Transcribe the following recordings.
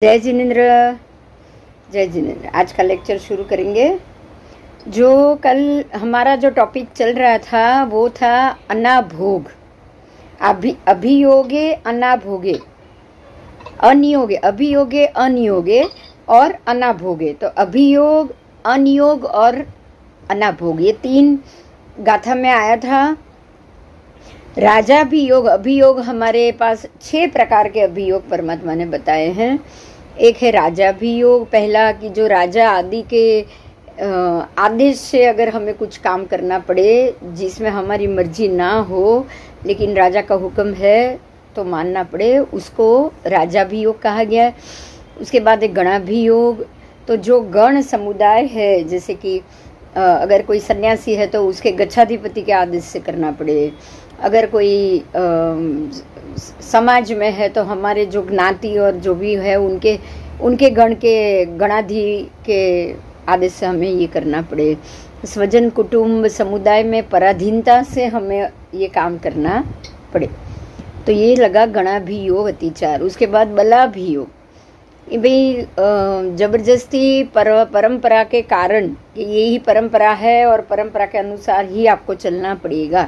जय जिनेन्द्र। जय जिनेन्द्र। आज का लेक्चर शुरू करेंगे। जो कल हमारा जो टॉपिक चल रहा था वो था अनाभोग। अभियोगे अनाभोगे, अनियोगे, अभियोगे अनियोगे और अनाभोगे। तो अभियोग, अनियोग और अनाभोग, ये तीन गाथा में आया था। राजा भी योग, अभियोग हमारे पास 6 प्रकार के अभियोग परमात्मा ने बताए हैं। एक है राजा भी योग, पहला कि जो राजा आदि के आदेश से अगर हमें कुछ काम करना पड़े जिसमें हमारी मर्जी ना हो लेकिन राजा का हुक्म है तो मानना पड़े, उसको राजा भी योग कहा गया है। उसके बाद एक गणाभियोग, तो जो गण समुदाय है, जैसे कि अगर कोई सन्यासी है तो उसके गच्छाधिपति के आदेश से करना पड़े, अगर कोई समाज में है तो हमारे जो ज्ञाति और जो भी है उनके गण के गणाधि के आदेश से हमें ये करना पड़े। स्वजन कुटुंब समुदाय में पराधीनता से हमें ये काम करना पड़े, तो ये लगा गणाभियोग अतिचार। उसके बाद बलाभियोग, भाई जबरदस्ती परंपरा के कारण कि यही परंपरा है और परंपरा के अनुसार ही आपको चलना पड़ेगा,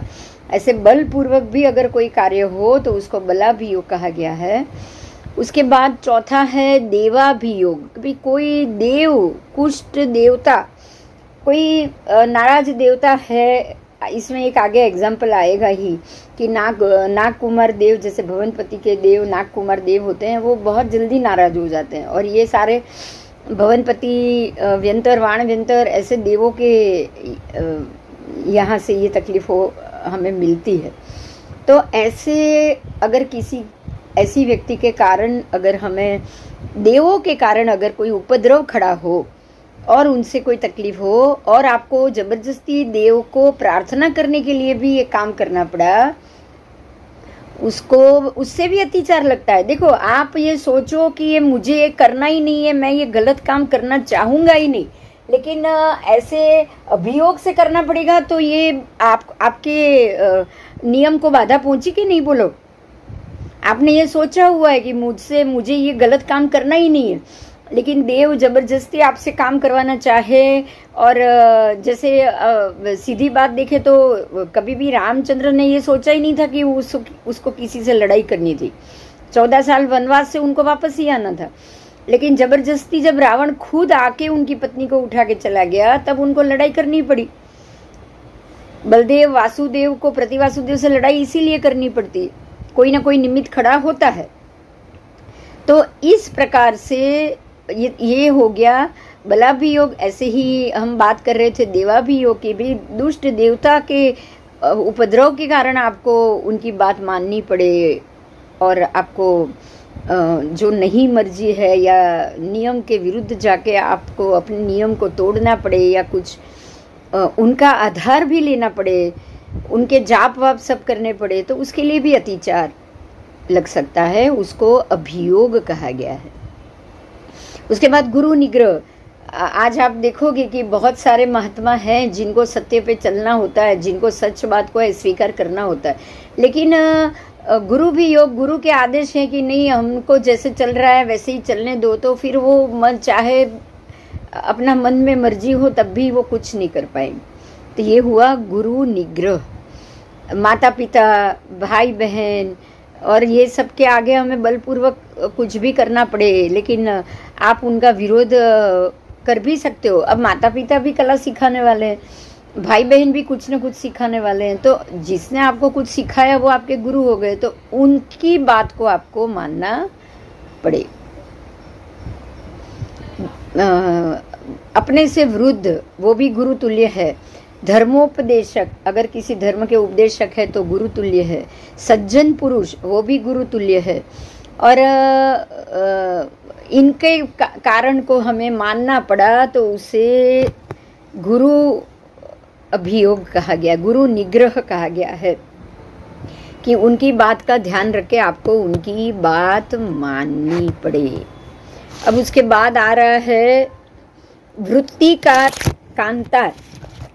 ऐसे बलपूर्वक भी अगर कोई कार्य हो तो उसको बलाभियोग कहा गया है। उसके बाद चौथा है देवाभियोग, भी कोई देव, कुष्ठ देवता, कोई नाराज देवता है, इसमें एक आगे एग्जाम्पल आएगा ही कि नाग कुमार देव, जैसे भवनपति के देव नाग कुमार देव होते हैं, वो बहुत जल्दी नाराज हो जाते हैं। और ये सारे भवनपति व्यंतर, वाण व्यंतर, ऐसे देवों के यहाँ से ये तकलीफ हमें मिलती है। तो ऐसे अगर किसी ऐसी व्यक्ति के कारण, अगर हमें देवों के कारण अगर कोई उपद्रव खड़ा हो और उनसे कोई तकलीफ हो और आपको जबरदस्ती देव को प्रार्थना करने के लिए भी ये काम करना पड़ा, उसको उससे भी अत्याचार लगता है। देखो, आप ये सोचो कि ये मुझे ये करना ही नहीं है, मैं ये गलत काम करना चाहूँगा ही नहीं, लेकिन ऐसे अभियोग से करना पड़ेगा, तो ये आपके नियम को बाधा पहुंची कि नहीं? बोलो, आपने ये सोचा हुआ है कि मुझे ये गलत काम करना ही नहीं है, लेकिन देव जबरदस्ती आपसे काम करवाना चाहे। और जैसे सीधी बात देखे तो कभी भी रामचंद्र ने ये सोचा ही नहीं था कि उसको किसी से लड़ाई करनी थी। 14 साल वनवास से उनको वापस ही आना था, लेकिन जबरदस्ती जब रावण खुद आके उनकी पत्नी को उठा के चला गया तब उनको लड़ाई करनी पड़ी। बलदेव वासुदेव को प्रतिवासुदेव से लड़ाई इसीलिए करनी पड़ती, कोई ना कोई निमित्त खड़ा होता है। तो इस प्रकार से ये हो गया बलाभियोग। ऐसे ही हम बात कर रहे थे देवाभियोग की भी, दुष्ट देवता के उपद्रव के कारण आपको उनकी बात माननी पड़े और आपको जो नहीं मर्जी है या नियम के विरुद्ध जाके आपको अपने नियम को तोड़ना पड़े या कुछ उनका आधार भी लेना पड़े, उनके जाप वाप सब करने पड़े, तो उसके लिए भी अत्याचार लग सकता है, उसको अभियोग कहा गया है। उसके बाद गुरु निग्रह। आज आप देखोगे कि बहुत सारे महात्मा हैं जिनको सत्य पे चलना होता है, जिनको सच बात को स्वीकार करना होता है, लेकिन गुरु भी योग, गुरु के आदेश है कि नहीं, हमको जैसे चल रहा है वैसे ही चलने दो, तो फिर वो मन चाहे अपना मन में मर्जी हो तब भी वो कुछ नहीं कर पाएंगे। तो ये हुआ गुरु निग्रह। माता पिता, भाई बहन और ये सब के आगे हमें बलपूर्वक कुछ भी करना पड़े, लेकिन आप उनका विरोध कर भी सकते हो। अब माता पिता भी कला सिखाने वाले हैं, भाई बहन भी कुछ न कुछ सिखाने वाले हैं, तो जिसने आपको कुछ सिखाया वो आपके गुरु हो गए, तो उनकी बात को आपको मानना पड़े। अपने से वृद्ध वो भी गुरु तुल्य है। धर्मोपदेशक, अगर किसी धर्म के उपदेशक है तो गुरु तुल्य है। सज्जन पुरुष वो भी गुरु तुल्य है। और इनके कारण को हमें मानना पड़ा तो उसे गुरु अभियोग कहा गया, गुरु निग्रह कहा गया है कि उनकी बात का ध्यान रख के आपको उनकी बात माननी पड़े। अब उसके बाद आ रहा है वृत्ति का कांतार।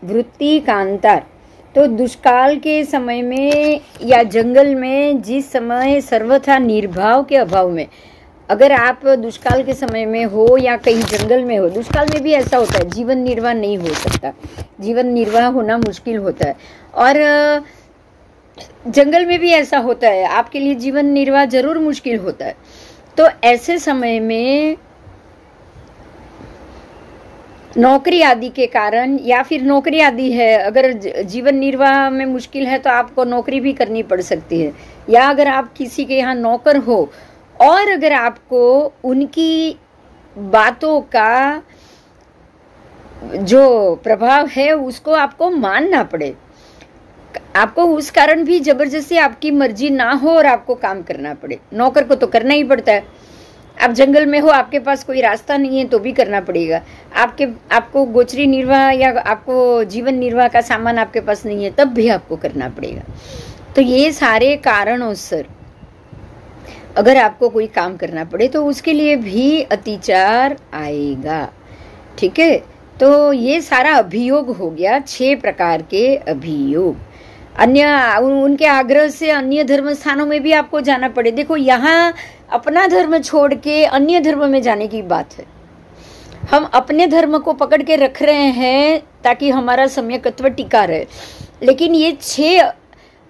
वृत्ति कांतार, तो दुष्काल के समय में या जंगल में जिस समय सर्वथा निर्भाव के अभाव में अगर आप दुष्काल के समय में हो या कहीं जंगल में हो, दुष्काल में भी ऐसा होता है, जीवन निर्वाह नहीं हो सकता, जीवन निर्वाह होना मुश्किल होता है। और जंगल में भी ऐसा होता है, आपके लिए जीवन निर्वाह जरूर मुश्किल होता है। तो ऐसे समय में नौकरी आदि के कारण, या फिर नौकरी आदि है, अगर जीवन निर्वाह में मुश्किल है तो आपको नौकरी भी करनी पड़ सकती है। या अगर आप किसी के यहाँ नौकर हो और अगर आपको उनकी बातों का जो प्रभाव है उसको आपको मानना पड़े, आपको उस कारण भी जबरदस्ती आपकी मर्जी ना हो और आपको काम करना पड़े। नौकर को तो करना ही पड़ता है। आप जंगल में हो, आपके पास कोई रास्ता नहीं है तो भी करना पड़ेगा। आपको गोचरी निर्वाह या आपको जीवन निर्वाह का सामान आपके पास नहीं है तब भी आपको करना पड़ेगा। तो ये सारे कारणों से अगर आपको कोई काम करना पड़े तो उसके लिए भी अतिचार आएगा। ठीक है, तो ये सारा अभियोग हो गया, 6 प्रकार के अभियोग। अन्य उनके आग्रह से अन्य धर्म स्थानों में भी आपको जाना पड़े। देखो, यहाँ अपना धर्म छोड़ के अन्य धर्म में जाने की बात है। हम अपने धर्म को पकड़ के रख रहे हैं ताकि हमारा सम्यकत्व टिका रहे, लेकिन ये 6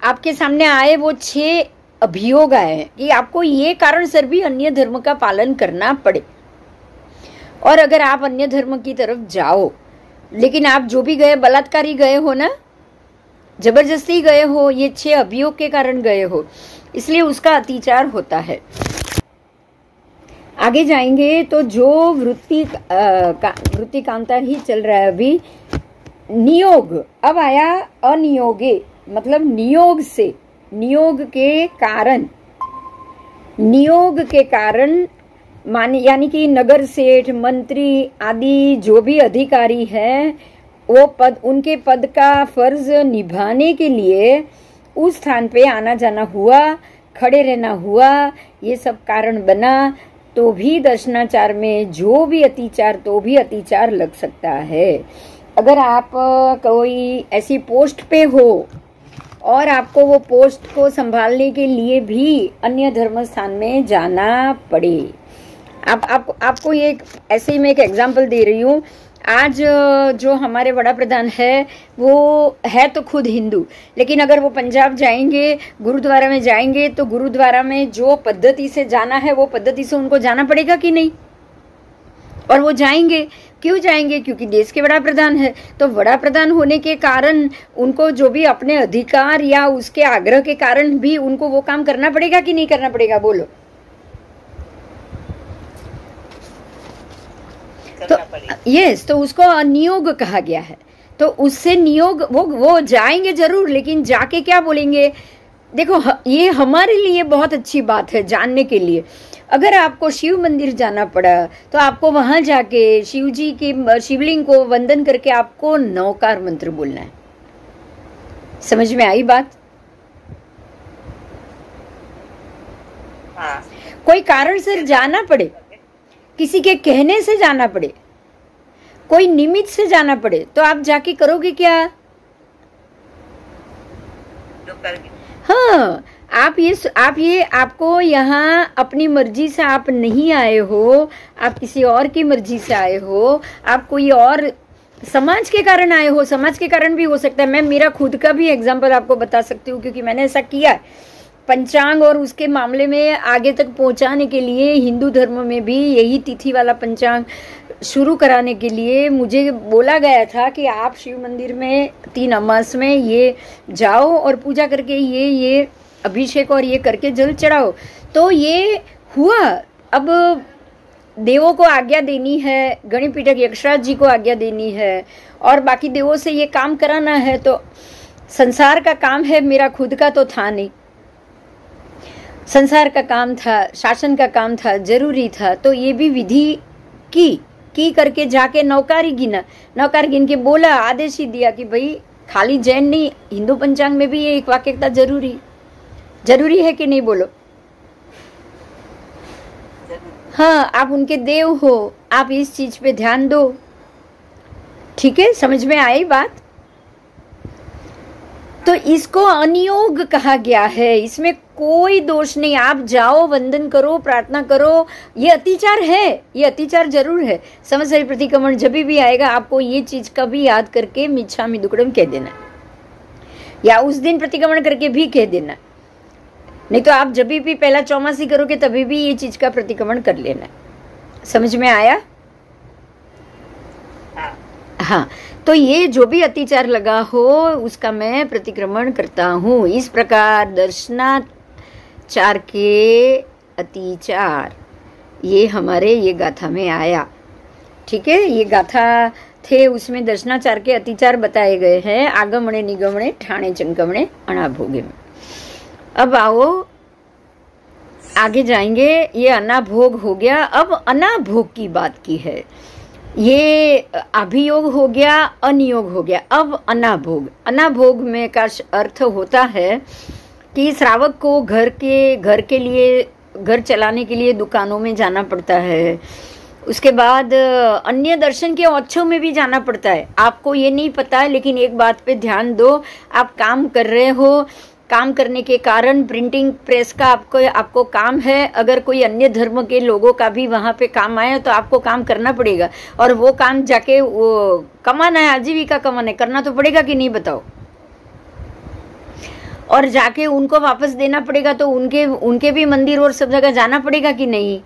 आपके सामने आए, वो 6 अभियोग आए हैं कि आपको ये कारण से भी अन्य धर्म का पालन करना पड़े। और अगर आप अन्य धर्म की तरफ जाओ, लेकिन आप जो भी गए बलात्कारी गए हो ना, जबरदस्ती गए हो, ये 6 अभियोग के कारण गए हो, इसलिए उसका अतिचार होता है। आगे जाएंगे तो जो वृत्ति कांतार ही चल रहा है अभी, नियोग। अब आया अनियोगे, मतलब नियोग से, नियोग के कारण, नियोग के कारण माने यानी कि नगर सेठ, मंत्री आदि जो भी अधिकारी हैं, वो पद, उनके पद का फर्ज निभाने के लिए उस स्थान पे आना जाना हुआ, खड़े रहना हुआ, ये सब कारण बना, तो भी दर्शनाचार में जो भी अतिचार, तो भी अतिचार लग सकता है। अगर आप कोई ऐसी पोस्ट पे हो और आपको वो पोस्ट को संभालने के लिए भी अन्य धर्म स्थान में जाना पड़े। आपको ये ऐसे ही मैं एक एग्जांपल दे रही हूँ। आज जो हमारे बड़ा प्रधान है वो है तो खुद हिंदू, लेकिन अगर वो पंजाब जाएंगे, गुरुद्वारा में जाएंगे, तो गुरुद्वारा में जो पद्धति से जाना है वो पद्धति से उनको जाना पड़ेगा कि नहीं? और वो जाएंगे, क्यों जाएंगे? क्योंकि देश के बड़ा प्रधान है। तो बड़ा प्रधान होने के कारण उनको जो भी अपने अधिकार या उसके आग्रह के कारण भी उनको वो काम करना पड़ेगा कि नहीं करना पड़ेगा? बोलो। तो यस, तो उसको अनियोग कहा गया है। तो उससे नियोग, वो जाएंगे जरूर, लेकिन जाके क्या बोलेंगे? देखो, ये हमारे लिए बहुत अच्छी बात है जानने के लिए। अगर आपको शिव मंदिर जाना पड़ा तो आपको वहां जाके शिव जी के शिवलिंग को वंदन करके आपको 9कार मंत्र बोलना है। समझ में आई बात? हाँ। कोई कारण से जाना पड़े, किसी के कहने से जाना पड़े, कोई निमित्त से जाना पड़े, तो आप जाके करोगे क्या? हाँ, आपको यहाँ अपनी मर्जी से आप नहीं आए हो, आप किसी और की मर्जी से आए हो, आप कोई और समाज के कारण आए हो। समाज के कारण भी हो सकता है। मैं मेरा खुद का भी एग्जाम्पल आपको बता सकती हूँ, क्योंकि मैंने ऐसा किया है। पंचांग और उसके मामले में आगे तक पहुंचाने के लिए हिंदू धर्म में भी यही तिथि वाला पंचांग शुरू कराने के लिए मुझे बोला गया था कि आप शिव मंदिर में 3 अमास में ये जाओ और पूजा करके ये अभिषेक और ये करके जल चढ़ाओ। तो ये हुआ। अब देवों को आज्ञा देनी है, गणिपीठक यक्षराज जी को आज्ञा देनी है और बाकी देवों से ये काम कराना है। तो संसार का काम है, मेरा खुद का तो था नहीं। संसार का काम था, शासन का काम था, जरूरी था। तो ये भी विधि की करके जाके 9कार गिना, 9कार गिन के बोला, आदेश ही दिया कि भाई खाली जैन नहीं, हिंदू पंचांग में भी ये एक वाक्यता जरूरी है कि नहीं? बोलो। हाँ, आप उनके देव हो, आप इस चीज पे ध्यान दो। ठीक है, समझ में आई बात? तो इसको अनियोग कहा गया है। इसमें कोई दोष नहीं, आप जाओ, वंदन करो, प्रार्थना करो। ये अतिचार है, ये अतिचार जरूर है। संवत्सरी प्रतिक्रमण जब भी आएगा आपको ये चीज का भी याद करके मिच्छामि दुक्कडम कह देना, या उस दिन प्रतिक्रमण करके भी कह देना। नहीं तो आप जब भी पहला चौमासी करोगे तभी भी ये चीज का प्रतिक्रमण कर लेना। समझ में आया? हाँ, तो ये जो भी अतिचार लगा हो उसका मैं प्रतिक्रमण करता हूँ। इस प्रकार दर्शनाचार के अतिचार ये हमारे ये गाथा में आया। ठीक है, ये गाथा थे, उसमें दर्शनाचार के अतिचार बताए गए हैं। आगमणे निगमणे ठाणे चंकमणे अनाभोगे में। अब आओ आगे जाएंगे। ये अनाभोग हो गया। अब अनाभोग की बात की है। ये अभियोग हो गया, अनियोग हो गया। अब अनाभोग, अनाभोग में का अर्थ होता है कि श्रावक को घर के लिए, घर चलाने के लिए दुकानों में जाना पड़ता है। उसके बाद अन्य दर्शन के औच्छों में भी जाना पड़ता है। आपको ये नहीं पता है, लेकिन एक बात पे ध्यान दो, आप काम कर रहे हो, काम करने के कारण प्रिंटिंग प्रेस का आपको काम है। अगर कोई अन्य धर्म के लोगों का भी वहाँ पे काम आया तो आपको काम करना पड़ेगा, और वो काम जाके वो कमाना है, आजीविका कमाना है, करना तो पड़ेगा कि नहीं बताओ। और जाके उनको वापस देना पड़ेगा, तो उनके भी मंदिर और सब जगह जाना पड़ेगा कि नहीं।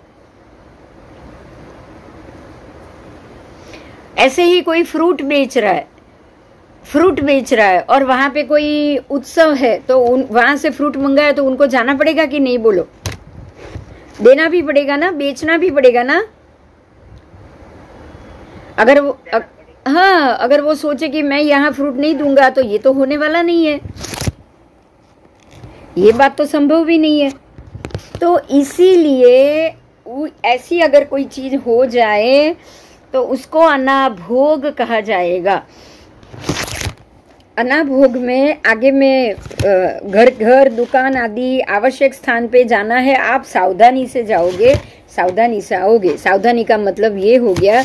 ऐसे ही कोई फ्रूट बेच रहा है और वहां पे कोई उत्सव है, तो वहां से फ्रूट मंगाया तो उनको जाना पड़ेगा कि नहीं बोलो। देना भी पड़ेगा ना, बेचना भी पड़ेगा ना। अगर वो सोचे कि मैं यहाँ फ्रूट नहीं दूंगा तो ये तो होने वाला नहीं है, ये बात तो संभव भी नहीं है। तो इसीलिए ऐसी अगर कोई चीज हो जाए तो उसको अनाभोग कहा जाएगा। अनाभोग में आगे में घर दुकान आदि आवश्यक स्थान पे जाना है, आप सावधानी से जाओगे, सावधानी से आओगे। सावधानी का मतलब ये हो गया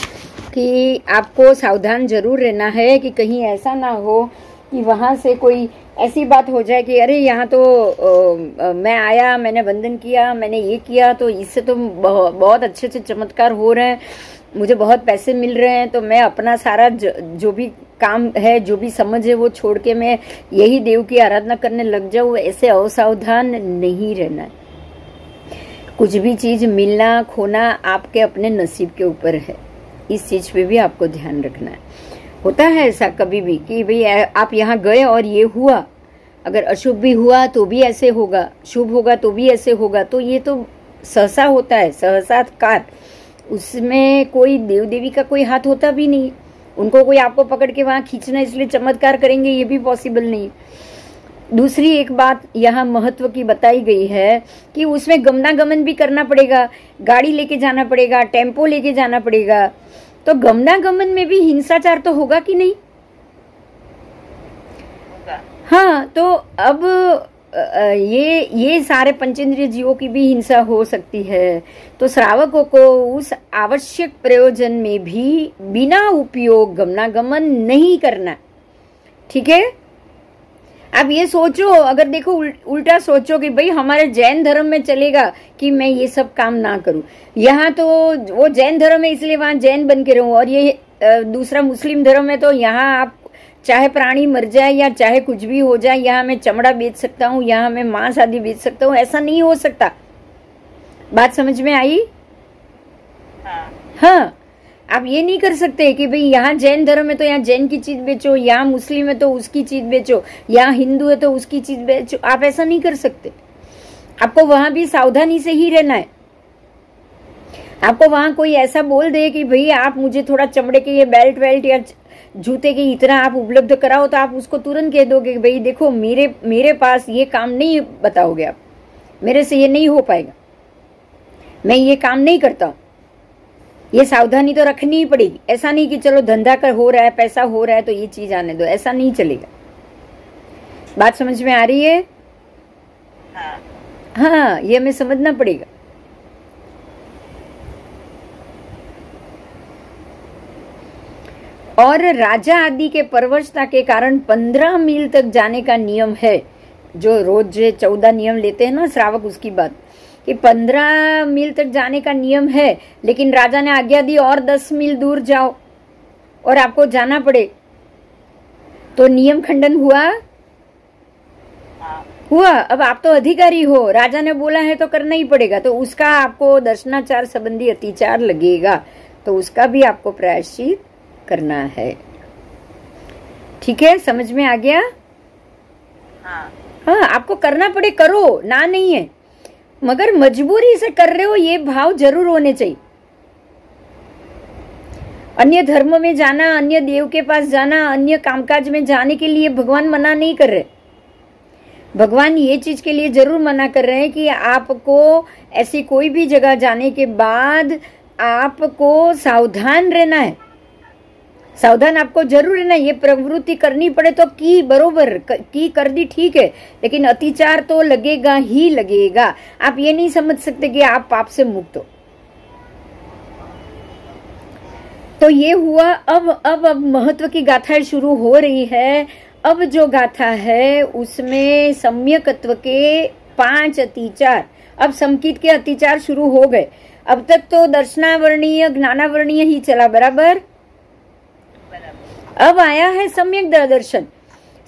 कि आपको सावधान जरूर रहना है कि कहीं ऐसा ना हो कि वहाँ से कोई ऐसी बात हो जाए कि अरे यहाँ तो मैं आया, मैंने वंदन किया, मैंने ये किया, तो इससे तो बहुत अच्छे अच्छे चमत्कार हो रहे हैं, मुझे बहुत पैसे मिल रहे हैं, तो मैं अपना सारा जो भी काम है, जो भी समझ है, वो छोड़ के मैं यही देव की आराधना करने लग जाऊँ। ऐसे असावधान नहीं रहना है। कुछ भी चीज मिलना खोना आपके अपने नसीब के ऊपर है, इस चीज पे भी आपको ध्यान रखना है। होता है ऐसा कभी भी कि भाई आप यहाँ गए और ये हुआ, अगर अशुभ भी हुआ तो भी ऐसे होगा, शुभ होगा तो भी ऐसे होगा, तो ये तो सहसा होता है, सहसाकार। उसमें कोई देव देवी का कोई हाथ होता भी नहीं। उनको कोई आपको पकड़ के वहां खींचना इसलिए चमत्कार करेंगे, ये भी पॉसिबल नहीं। दूसरी एक बात यहाँ महत्व की बताई गई है कि उसमें गमनागमन भी करना पड़ेगा, गाड़ी लेके जाना पड़ेगा, टेम्पो लेके जाना पड़ेगा। तो गमनागमन में भी हिंसाचार तो होगा कि नहीं? हाँ, तो अब ये सारे पंचेंद्रिय जीवों की भी हिंसा हो सकती है। तो श्रावकों को उस आवश्यक प्रयोजन में भी बिना उपयोग गमनागमन नहीं करना। ठीक है, अब ये सोचो, अगर देखो उल्टा सोचो कि भाई हमारे जैन धर्म में चलेगा कि मैं ये सब काम ना करूं। यहाँ तो वो जैन धर्म है इसलिए वहां जैन बन के रहूं, और ये दूसरा मुस्लिम धर्म है तो यहाँ आप चाहे प्राणी मर जाए या चाहे कुछ भी हो जाए, यहाँ मैं चमड़ा बेच सकता हूँ, यहाँ मैं मांस आदि बेच सकता हूँ। ऐसा नहीं हो सकता। बात समझ में आई? हाँ, आप ये नहीं कर सकते कि भाई यहाँ जैन धर्म है तो यहाँ जैन की चीज बेचो, यहाँ मुस्लिम है तो उसकी चीज बेचो, यहाँ हिंदू है तो उसकी चीज बेचो। आप ऐसा नहीं कर सकते। आपको वहां भी सावधानी से ही रहना है। आपको वहां कोई ऐसा बोल दे कि भाई आप मुझे थोड़ा चमड़े के ये बेल्ट वेल्ट या जूते के इतना आप उपलब्ध कराओ, तो आप उसको तुरंत कह दोगे कि भाई देखो मेरे पास ये काम नहीं, बताओगे आप, मेरे से ये नहीं हो पाएगा, मैं ये काम नहीं करता हूं। ये सावधानी तो रखनी ही पड़ेगी। ऐसा नहीं कि चलो धंधा कर हो रहा है, पैसा हो रहा है तो ये चीज आने दो, ऐसा नहीं चलेगा। बात समझ में आ रही है? हाँ, ये हमें समझना पड़ेगा। और राजा आदि के परवशता के कारण 15 मील तक जाने का नियम है। जो रोज 14 नियम लेते हैं ना श्रावक, उसकी बात कि 15 मील तक जाने का नियम है, लेकिन राजा ने आज्ञा दी और 10 मील दूर जाओ और आपको जाना पड़े, तो नियम खंडन हुआ। अब आप तो अधिकारी हो, राजा ने बोला है तो करना ही पड़ेगा, तो उसका आपको दर्शनाचार संबंधी अतिचार लगेगा, तो उसका भी आपको प्रायश्चित करना है। ठीक है, समझ में आ गया? हाँ, आपको करना पड़े करो, ना नहीं है, मगर मजबूरी से कर रहे हो ये भाव जरूर होने चाहिए। अन्य धर्म में जाना, अन्य देव के पास जाना, अन्य कामकाज में जाने के लिए भगवान मना नहीं कर रहे। भगवान ये चीज के लिए जरूर मना कर रहे हैं कि आपको ऐसी कोई भी जगह जाने के बाद आपको सावधान रहना है। सावधान आपको जरूर रहना है। ये प्रवृत्ति करनी पड़े तो की बरोबर की कर दी, ठीक है, लेकिन अतिचार तो लगेगा ही लगेगा। आप ये नहीं समझ सकते कि आप पाप से मुक्त हो। तो ये हुआ। अब महत्व की गाथाएं शुरू हो रही है। अब जो गाथा है उसमें सम्यकत्व के 5 अतिचार, अब समकित के अतिचार शुरू हो गए। अब तक तो दर्शनावर्णीय ज्ञानावर्णीय ही चला, बराबर। अब आया है सम्यक दर्शन।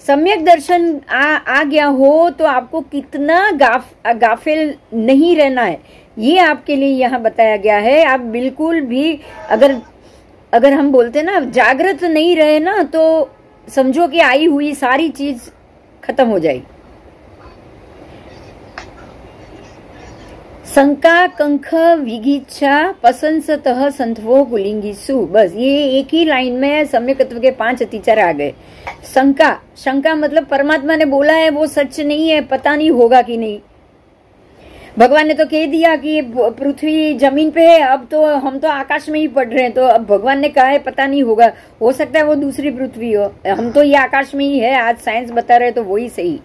सम्यक दर्शन आ गया हो तो आपको कितना गाफिल नहीं रहना है, ये आपके लिए यहाँ बताया गया है। आप बिल्कुल भी अगर हम बोलते ना जागृत नहीं रहे ना, तो समझो कि आई हुई सारी चीज खत्म हो जाएगी। शंका कंख विगिच्छा पसंसतः संतवो कुलिंगीसु, बस ये एक ही लाइन में सम्यकत्व के 5 अतिचार आ गए। शंका मतलब परमात्मा ने बोला है वो सच नहीं है, पता नहीं होगा कि नहीं। भगवान ने तो कह दिया कि पृथ्वी जमीन पे है, अब तो हम तो आकाश में ही पड़ रहे हैं, तो अब भगवान ने कहा है पता नहीं होगा, हो सकता है वो दूसरी पृथ्वी हो, हम तो ये आकाश में ही है, आज साइंस बता रहे तो वही सही।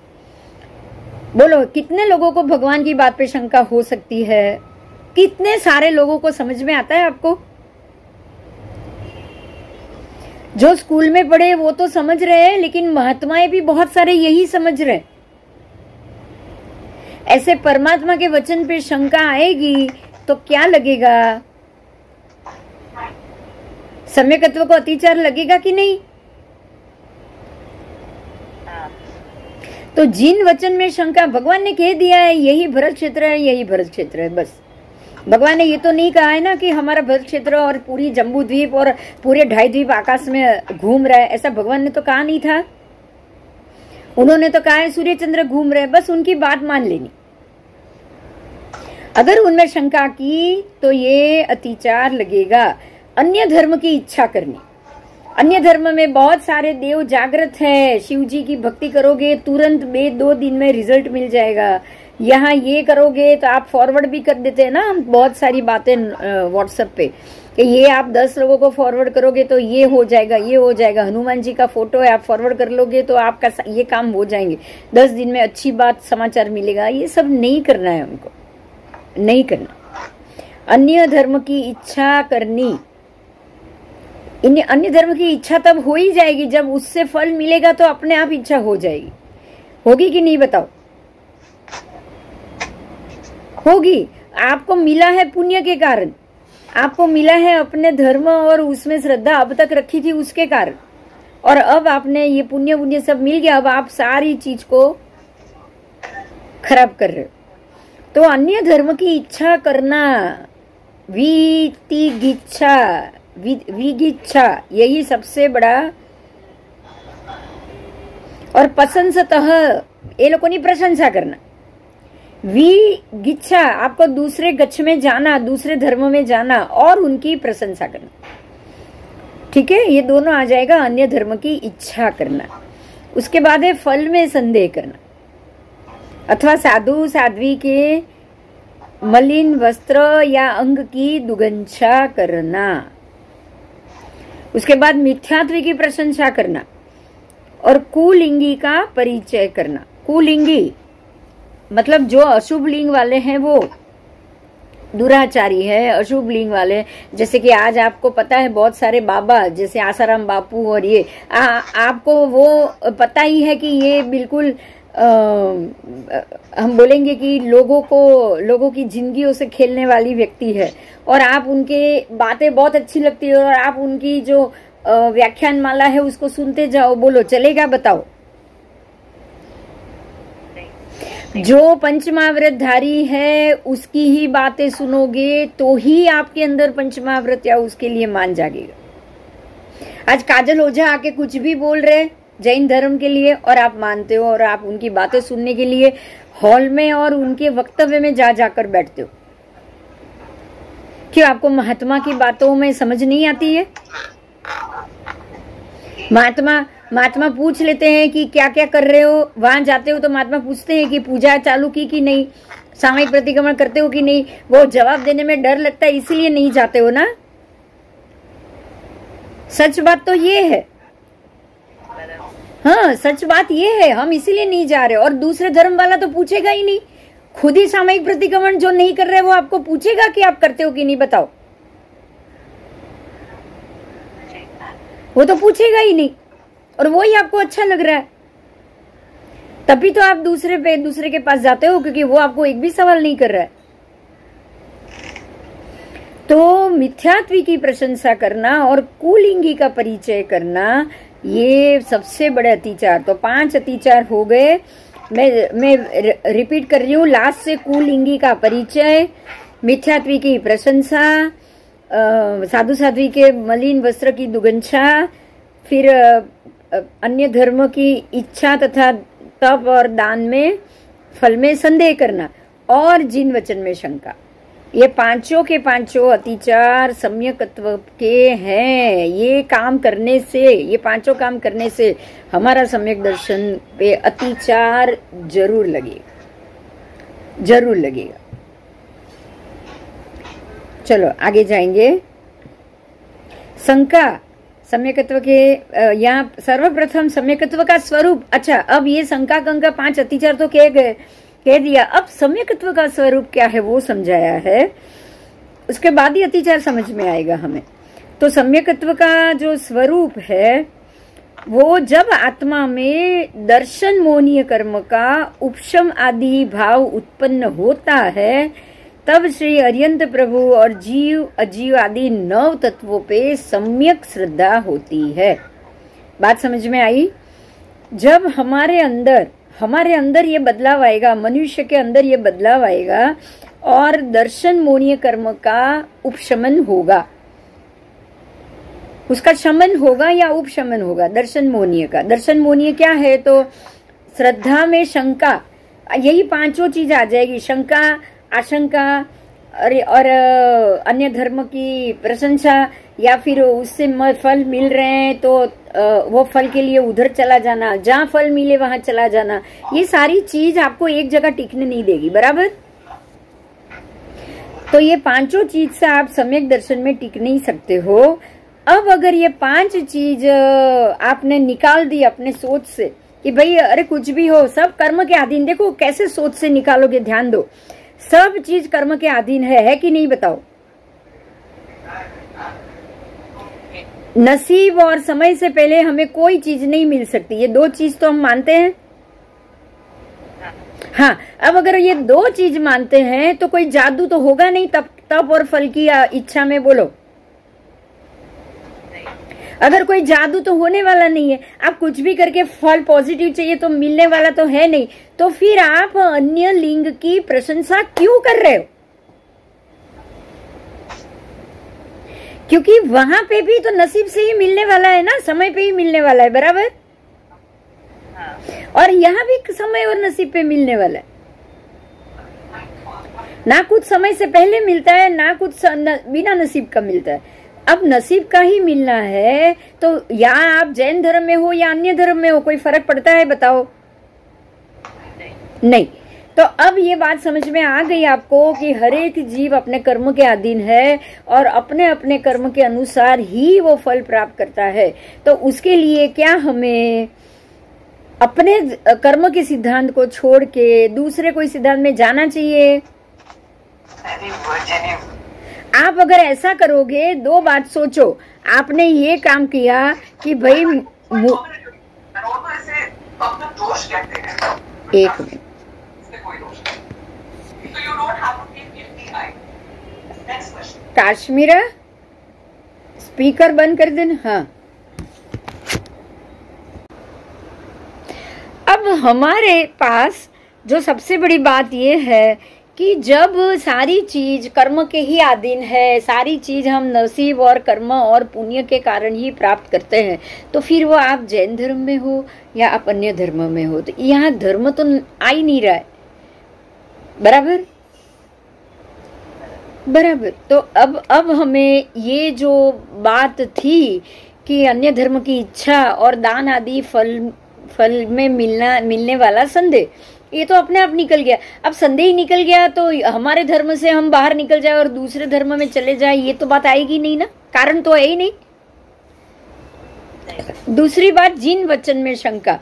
बोलो कितने लोगों को भगवान की बात पे शंका हो सकती है? कितने सारे लोगों को समझ में आता है आपको? जो स्कूल में पढ़े वो तो समझ रहे हैं, लेकिन महात्माएं भी बहुत सारे यही समझ रहे हैं। ऐसे परमात्मा के वचन पे शंका आएगी तो क्या लगेगा? सम्यकत्व को अतिचार लगेगा कि नहीं? तो जिन वचन में शंका, भगवान ने कह दिया है यही भरत क्षेत्र है, यही भरत क्षेत्र है, बस। भगवान ने ये तो नहीं कहा है ना कि हमारा भरत क्षेत्र और पूरी जम्बू द्वीप और पूरे 2.5 द्वीप आकाश में घूम रहा है, ऐसा भगवान ने तो कहा नहीं था। उन्होंने तो कहा है सूर्य चंद्र घूम रहे, बस उनकी बात मान लेनी। अगर उनमें शंका की तो ये अतिचार लगेगा। अन्य धर्म की इच्छा करनी, अन्य धर्म में बहुत सारे देव जागृत है, शिव जी की भक्ति करोगे तुरंत 2 दिन में रिजल्ट मिल जाएगा। यहाँ ये करोगे तो आप फॉरवर्ड भी कर देते हैं ना बहुत सारी बातें व्हाट्सएप पे कि ये आप 10 लोगों को फॉरवर्ड करोगे तो ये हो जाएगा, ये हो जाएगा। हनुमान जी का फोटो है, आप फॉरवर्ड कर लोगे तो आपका ये काम हो जाएंगे, 10 दिन में अच्छी बात समाचार मिलेगा। ये सब नहीं करना है, उनको नहीं करना। अन्य धर्म की इच्छा करनी, इन अन्य धर्म की इच्छा तब हो ही जाएगी जब उससे फल मिलेगा, तो अपने आप इच्छा हो जाएगी। होगी कि नहीं बताओ? होगी। आपको मिला है पुण्य के कारण, आपको मिला है अपने धर्म और उसमें श्रद्धा अब तक रखी थी उसके कारण, और अब आपने ये पुण्य सब मिल गया, अब आप सारी चीज को खराब कर रहे हो। तो अन्य धर्म की इच्छा करना, विगिच्छा यही सबसे बड़ा। और पसंसतः ये लोगों की प्रशंसा करना। विगिच्छा आपको दूसरे गच्छ में जाना, दूसरे धर्म में जाना और उनकी प्रशंसा करना। ठीक है, ये दोनों आ जाएगा। अन्य धर्म की इच्छा करना, उसके बाद है फल में संदेह करना, अथवा साधु साध्वी के मलिन वस्त्र या अंग की दुगंछा करना। उसके बाद मिथ्यात्व की प्रशंसा करना और कुलिंगी का परिचय करना। कुलिंगी मतलब जो अशुभ लिंग वाले हैं वो दुराचारी है, अशुभ लिंग वाले। जैसे कि आज आपको पता है बहुत सारे बाबा, जैसे आसाराम बापू और ये आपको वो पता ही है कि ये बिल्कुल हम बोलेंगे कि लोगों की जिंदगियों से खेलने वाली व्यक्ति है, और आप उनके बातें बहुत अच्छी लगती है और आप उनकी जो व्याख्यान माला है उसको सुनते जाओ, बोलो चलेगा? बताओ। जो पंचमहाव्रतधारी है उसकी ही बातें सुनोगे तो ही आपके अंदर पंचमहाव्रत या उसके लिए मान जागेगा। आज काजल ओझा आके कुछ भी बोल रहे जैन धर्म के लिए और आप मानते हो, और आप उनकी बातें सुनने के लिए हॉल में और उनके वक्तव्य में जाकर बैठते हो। क्यों? आपको महात्मा की बातों में समझ नहीं आती है? महात्मा पूछ लेते हैं कि क्या क्या कर रहे हो, वहां जाते हो तो महात्मा पूछते हैं कि पूजा चालू की कि नहीं, सामयिक प्रतिक्रमण करते हो कि नहीं। वो जवाब देने में डर लगता है, इसीलिए नहीं जाते हो ना। सच बात तो ये है, हाँ सच बात ये है, हम इसीलिए नहीं जा रहे। और दूसरे धर्म वाला तो पूछेगा ही नहीं, खुद ही सामयिक प्रतिक्रमण जो नहीं कर रहे वो आपको पूछेगा कि आप करते हो कि नहीं, बताओ। वो तो पूछेगा ही नहीं, और वो ही आपको अच्छा लग रहा है, तभी तो आप दूसरे के पास जाते हो, क्योंकि वो आपको एक भी सवाल नहीं कर रहा है। तो मिथ्यात्व की प्रशंसा करना और कुलिंगी का परिचय करना, ये सबसे बड़े अतिचार। तो 5 अतिचार हो गए। मैं रिपीट कर रही हूँ लास्ट से। कुलिंगी का परिचय, मिथ्यात्व की प्रशंसा, साधु साध्वी के मलिन वस्त्र की दुगंछा, फिर अन्य धर्म की इच्छा तथा तप और दान में फल में संदेह करना, और जिन वचन में शंका। ये पांचों के पांचों अतिचार सम्यकत्व के हैं। ये पांचों काम करने से हमारा सम्यक दर्शन पे अतिचार जरूर लगेगा। चलो आगे जाएंगे। शंका सम्यकत्व के, यहाँ सर्वप्रथम सम्यकत्व का स्वरूप। अच्छा, अब ये शंका कंका 5 अतिचार तो कह दिया, अब सम्यकत्व का स्वरूप क्या है वो समझाया है। उसके बाद ही अतिचार समझ में आएगा हमें। तो सम्यकत्व का जो स्वरूप है वो जब आत्मा में दर्शन मोहनीय कर्म का उपशम आदि भाव उत्पन्न होता है, तब श्री अरिहंत प्रभु और जीव अजीव आदि 9 तत्वों पे सम्यक श्रद्धा होती है। बात समझ में आई? जब हमारे अंदर ये बदलाव आएगा, मनुष्य के अंदर ये बदलाव आएगा और दर्शन मोहनीय कर्म का उपशमन होगा, उसका शमन होगा या उपशमन होगा। दर्शन मोहनीय का, दर्शन मोहनीय क्या है? तो श्रद्धा में शंका, यही पांचों चीज आ जाएगी। शंका, आशंका और अन्य धर्म की प्रशंसा, या फिर उससे फल मिल रहे हैं तो वो फल के लिए उधर चला जाना, जहाँ फल मिले वहां चला जाना। ये सारी चीज आपको एक जगह टिकने नहीं देगी, बराबर। तो ये पांचों चीज से आप सम्यक दर्शन में टिक नहीं सकते हो। अब अगर ये 5 चीज आपने निकाल दी अपने सोच से कि भाई अरे कुछ भी हो, सब कर्म के अधीन। देखो कैसे सोच से निकालोगे, ध्यान दो। सब चीज कर्म के अधीन है कि नहीं, बताओ। नसीब और समय से पहले हमें कोई चीज नहीं मिल सकती, ये 2 चीज तो हम मानते हैं। हाँ, अब अगर ये 2 चीज मानते हैं तो कोई जादू तो होगा नहीं तप और फल की इच्छा में, बोलो। अगर कोई जादू तो होने वाला नहीं है, आप कुछ भी करके फल पॉजिटिव चाहिए तो मिलने वाला तो है नहीं, तो फिर आप अन्य लिंग की प्रशंसा क्यों कर रहे हो? क्योंकि वहां पे भी तो नसीब से ही मिलने वाला है ना, समय पे ही मिलने वाला है, बराबर। और यहाँ भी समय और नसीब पे मिलने वाला है। ना कुछ समय से पहले मिलता है, ना कुछ बिना नसीब का मिलता है। अब नसीब का ही मिलना है तो या आप जैन धर्म में हो या अन्य धर्म में हो, कोई फर्क पड़ता है, बताओ? नहीं। तो अब ये बात समझ में आ गई आपको कि हर एक जीव अपने कर्म के अधीन है और अपने अपने कर्म के अनुसार ही वो फल प्राप्त करता है। तो उसके लिए क्या हमें अपने कर्म के सिद्धांत को छोड़ के दूसरे कोई सिद्धांत में जाना चाहिए? आप अगर ऐसा करोगे, 2 बात सोचो। आपने ये काम किया कि भाई एक मिनट, काश्मीरा स्पीकर बंद कर देना। हाँ, अब हमारे पास जो सबसे बड़ी बात ये है कि जब सारी चीज कर्म के ही अधीन है, सारी चीज हम नसीब और कर्म और पुण्य के कारण ही प्राप्त करते हैं, तो फिर वो आप जैन धर्म में हो या आप अन्य धर्म में हो, तो यहाँ धर्म तो आ ही नहीं रहा है। बराबर बराबर। तो अब हमें ये जो बात थी कि अन्य धर्म की इच्छा और दान आदि फल में मिलने वाला संदेह, ये तो अपने आप निकल गया। अब संदेह ही निकल गया तो हमारे धर्म से हम बाहर निकल जाए और दूसरे धर्म में चले जाए, ये तो बात आएगी नहीं ना, कारण तो है ही नहीं। दूसरी बात, जिन वचन में शंका।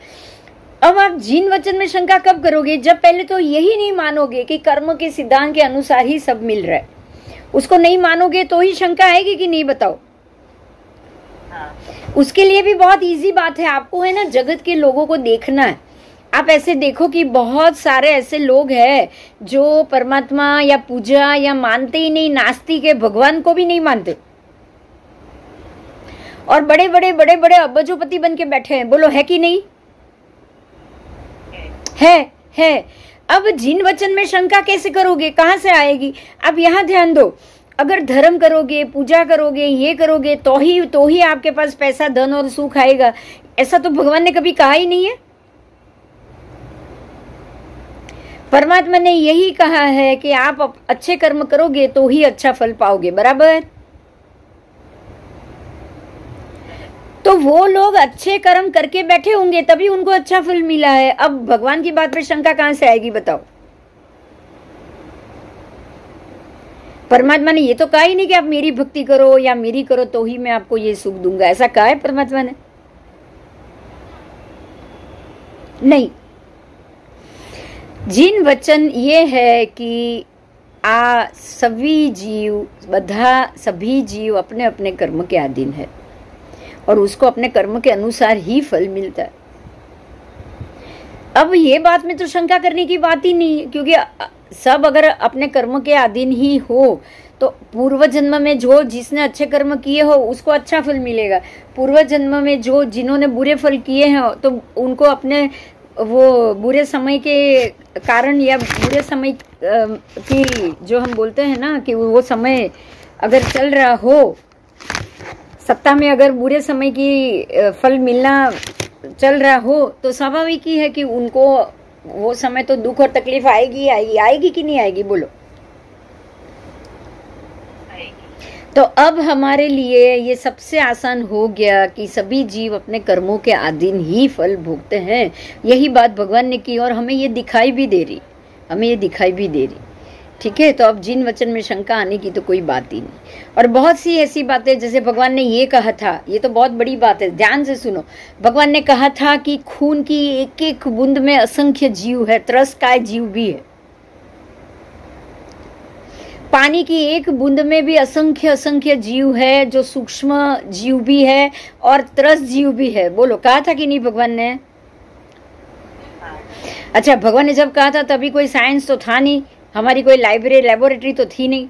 अब आप जिन वचन में शंका कब करोगे? जब पहले तो यही नहीं मानोगे कि कर्म के सिद्धांत के अनुसार ही सब मिल रहा है, उसको नहीं मानोगे तो ही शंका आएगी कि नहीं, बताओ। उसके लिए भी बहुत इजी बात है, आपको है ना जगत के लोगों को देखना है। आप ऐसे देखो कि बहुत सारे ऐसे लोग हैं जो परमात्मा या पूजा या मानते ही नहीं, नास्तिक है, भगवान को भी नहीं मानते, और बड़े बड़े अब्बजोपति बन के बैठे हैं। बोलो है कि नहीं? है। अब जिन वचन में शंका कैसे करोगे, कहां से आएगी? अब यहाँ ध्यान दो, अगर धर्म करोगे, पूजा करोगे, ये करोगे तो ही आपके पास पैसा, धन और सुख आएगा, ऐसा तो भगवान ने कभी कहा ही नहीं है। परमात्मा ने यही कहा है कि आप अच्छे कर्म करोगे तो ही अच्छा फल पाओगे। बराबर। तो वो लोग अच्छे कर्म करके बैठे होंगे तभी उनको अच्छा फल मिला है। अब भगवान की बात पे शंका कहां से आएगी, बताओ? परमात्मा ने ये तो कहा ही नहीं कि आप मेरी भक्ति करो या मेरी करो तो ही मैं आपको ये सुख दूंगा, ऐसा कहा है परमात्मा ने? नहीं। जिन वचन ये है कि सभी जीव अपने अपने कर्म के अधीन है और उसको अपने कर्म के अनुसार ही फल मिलता है। अब ये बात में तो शंका करने की बात ही नहीं है, क्योंकि सब अगर अपने कर्म के अधीन ही हो तो पूर्व जन्म में जो जिसने अच्छे कर्म किए हो उसको अच्छा फल मिलेगा, पूर्व जन्म में जिन्होंने बुरे फल किए हैं तो उनको अपने वो बुरे समय के कारण या बुरे समय की जो हम बोलते हैं ना कि वो समय अगर चल रहा हो, सत्ता में अगर बुरे समय की फल मिलना चल रहा हो तो स्वाभाविक ही है कि उनको वो समय तो दुख और तकलीफ आएगी कि नहीं आएगी, बोलो? तो अब हमारे लिए ये सबसे आसान हो गया कि सभी जीव अपने कर्मों के अधीन ही फल भोगते हैं। यही बात भगवान ने की और हमें ये दिखाई भी दे रही। ठीक है, तो अब जिन वचन में शंका आने की तो कोई बात ही नहीं। और बहुत सी ऐसी बातें, जैसे भगवान ने ये कहा था, ये तो बहुत बड़ी बात है, ध्यान से सुनो। भगवान ने कहा था कि खून की एक एक बूंद में असंख्य जीव है, त्रस्काय जीव भी है। पानी की एक बूंद में भी असंख्य जीव है, जो सूक्ष्म जीव भी है और त्रस जीव भी है। बोलो, कहा था कि नहीं भगवान ने? अच्छा, भगवान ने जब कहा था तभी कोई साइंस तो था नहीं, हमारी कोई लेबोरेटरी तो थी नहीं।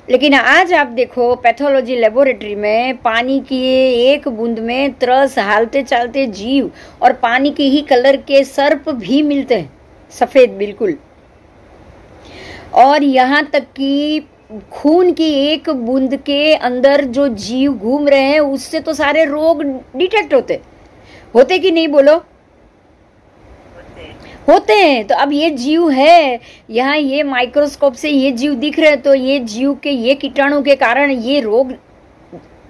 लेकिन आज आप देखो पैथोलॉजी लेबोरेटरी में पानी की एक बूंद में त्रस हालते चालते जीव और पानी के ही कलर के सर्प भी मिलते हैं, सफेद बिल्कुल। और यहाँ तक कि खून की एक बूंद के अंदर जो जीव घूम रहे हैं उससे तो सारे रोग डिटेक्ट होते कि नहीं, बोलो? होते हैं। तो अब ये जीव है यहाँ, ये माइक्रोस्कोप से ये जीव दिख रहे हैं, तो ये जीव के ये कीटाणु के कारण ये रोग